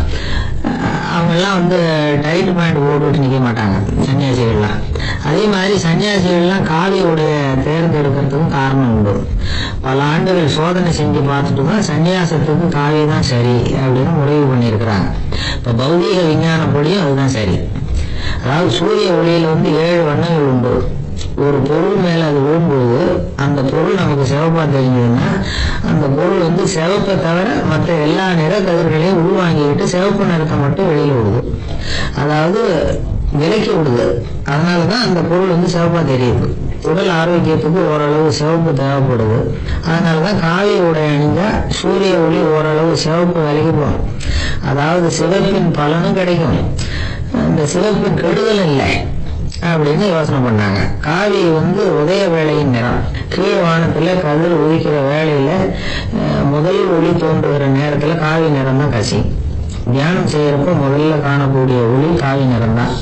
அவங்க எல்லாம் டைட் பேண்ட் போட்டுட்டு நிக்க மாட்டாங்க சன்னியாசிகள்லாம். அதே மாதிரி சன்னியாசிகள்லாம் காவி உடைய தேர்ந்தெடுக்கிறதுக்கும் காரணம் உண்டு. பல ஆண்டுகள் சோதனை செஞ்சு பார்த்துட்டு தான் சன்னியாசத்துக்கு காவி தான் சரி அப்படின்னு முடிவு பண்ணியிருக்கிறாங்க. இப்போ பௌதீக விஞ்ஞானப்படியும் அதுதான் சரி. அதாவது சூரிய ஒளியில 7 வண்ணங்கள் உண்டு. ஒரு பொருள் மேல அது விழும்போது அந்த பொருள் நமக்கு சிவப்பா தெரிஞ்சதுன்னா அந்த பொருள் சிவப்பை தவிர மற்ற எல்லா நிற கதிர்களையும் உள்வாங்கிக்கிட்டு சிவப்பு நிறத்தை மட்டும் வெளியில விடுது. அதாவது விலக்கி விடுது. அதனாலதான் அந்த பொருள் சிவப்பா தெரியுது. உடல் ஆரோக்கியத்துக்கு ஓரளவு சிவப்பு தேவைப்படுது. அதனாலதான் காவி உடை அணிஞ்சா சூரிய ஒளி ஓரளவு சிவப்பு விலகி போகும். அதாவது சிவப்பின் பலனும் கிடைக்கும், இந்த சிவப்பின் கெடுதல் இல்லை அப்படின்னு யோசனை பண்ணாங்க. காவி உதய வேளையின் நிறம். கீழ் வானத்துல கதிர் உதிக்கிற வேளையில முதல் ஒளி தோன்றுகிற நேரத்துல காவி நிறம் தான் கசி. தியானம் செய்யறப்ப முதல்ல காணக்கூடிய ஒளி காவி நிறம் தான்.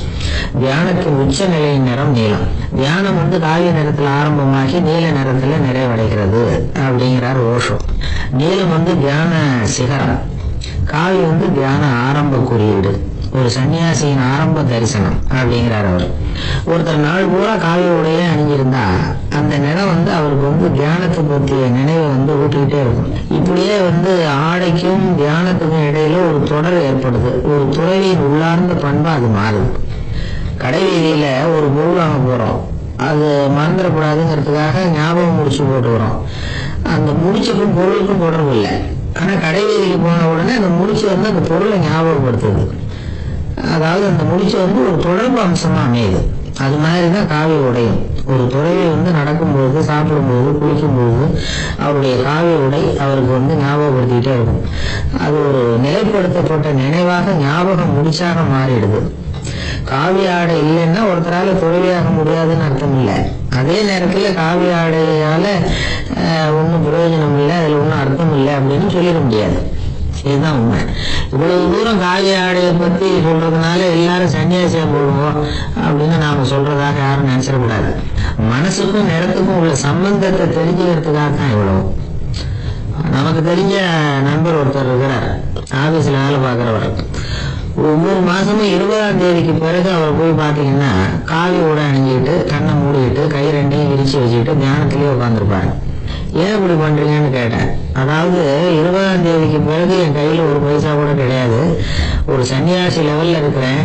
தியானத்தின் உச்ச நிலையின் நிறம் நீலம். தியானம் காவி நிறத்துல ஆரம்பமாகி நீல நிறத்துல நிறைவடைகிறது அப்படிங்கிறார் ஓஷோ. நீலம் தியான சிகரம், காவி தியான ஆரம்ப குறியீடு, ஒரு சன்னியாசியின் ஆரம்ப தரிசனம் அப்படிங்கிறார் அவர். ஒருத்தர் நாள் பூரா காவி உடைய அணிஞ்சிருந்தா அந்த நிறம் அவருக்கு தியானத்தை பற்றிய நினைவை ஊட்டிக்கிட்டே இருக்கும். இப்படியே ஆடைக்கும் தியானத்துக்கும் இடையில ஒரு தொடர் ஏற்படுது. ஒரு துறவியின் உள்ளார்ந்த பண்பா அது மாறுது. கடை வீதியில ஒரு பொருள் வாங்க போறோம், அது மறந்துடக்கூடாதுங்கிறதுக்காக ஞாபகம் முடிச்சு போட்டுக்கிறோம். அந்த முடிச்சுக்கும் பொருளுக்கும் தொடர்பு இல்லை. ஆனா கடை வீதிக்கு போன உடனே அந்த முடிச்சு அந்த பொருளை ஞாபகப்படுத்துது. அதாவது அந்த முடிச்சு ஒரு தொடர்பு அம்சமா அமையுது. அது மாதிரிதான் காவி உடையும். ஒரு துறவி நடக்கும்போது, சாப்பிடும்போது, குளிக்கும்போது அவருடைய காவி உடை அவருக்கு ஞாபகப்படுத்திக்கிட்டே இருக்கும். அது ஒரு நிலைப்படுத்தப்பட்ட நினைவாக ஞாபகம் முடிச்சாக மாறிடுது. காவி ஆடை இல்லைன்னா ஒருத்தரால துறவியாக முடியாதுன்னு அர்த்தம் இல்லை. அதே நேரத்துல காவி ஆடையால ஒன்றும் பிரயோஜனம் இல்லை, அதுல ஒன்றும் அர்த்தம் இல்லை அப்படின்னு சொல்லிட முடியாது. இதுதான் உண்மை. இவ்வளவு தூரம் காவி ஆடையை பத்தி சொல்றதுனால எல்லாரும் சன்னியாசியா போடுவோம் அப்படின்னு நாம சொல்றதாக யாரும் நினைச்சிடக்கூடாது. மனசுக்கும் நிறத்துக்கும் உள்ள சம்பந்தத்தை தெரிஞ்சுக்கிறதுக்காக தான் இவ்வளவு. நமக்கு தெரிஞ்ச நண்பர் ஒருத்தர் இருக்கிறார், ஆபீஸ்ல வேலை பார்க்கிறவர். ஒவ்வொரு மாசமும் 20ஆம் தேதிக்கு பிறகு அவர் போய் பாத்தீங்கன்னா காவி உடை அணிஞ்சிட்டு, கண்ணை மூடிக்கிட்டு, கை ரெண்டையும் விரிச்சு வச்சுக்கிட்டு தியானத்திலேயே உட்காந்துருப்பாரு. ஏன் இப்படி பண்றீங்கன்னு கேட்டேன். அதாவது 20ஆம் தேதிக்கு பிறகு என் கையில ஒரு பைசா கூட கிடையாது, ஒரு சன்னியாசி லெவல்ல இருக்கிறேன்,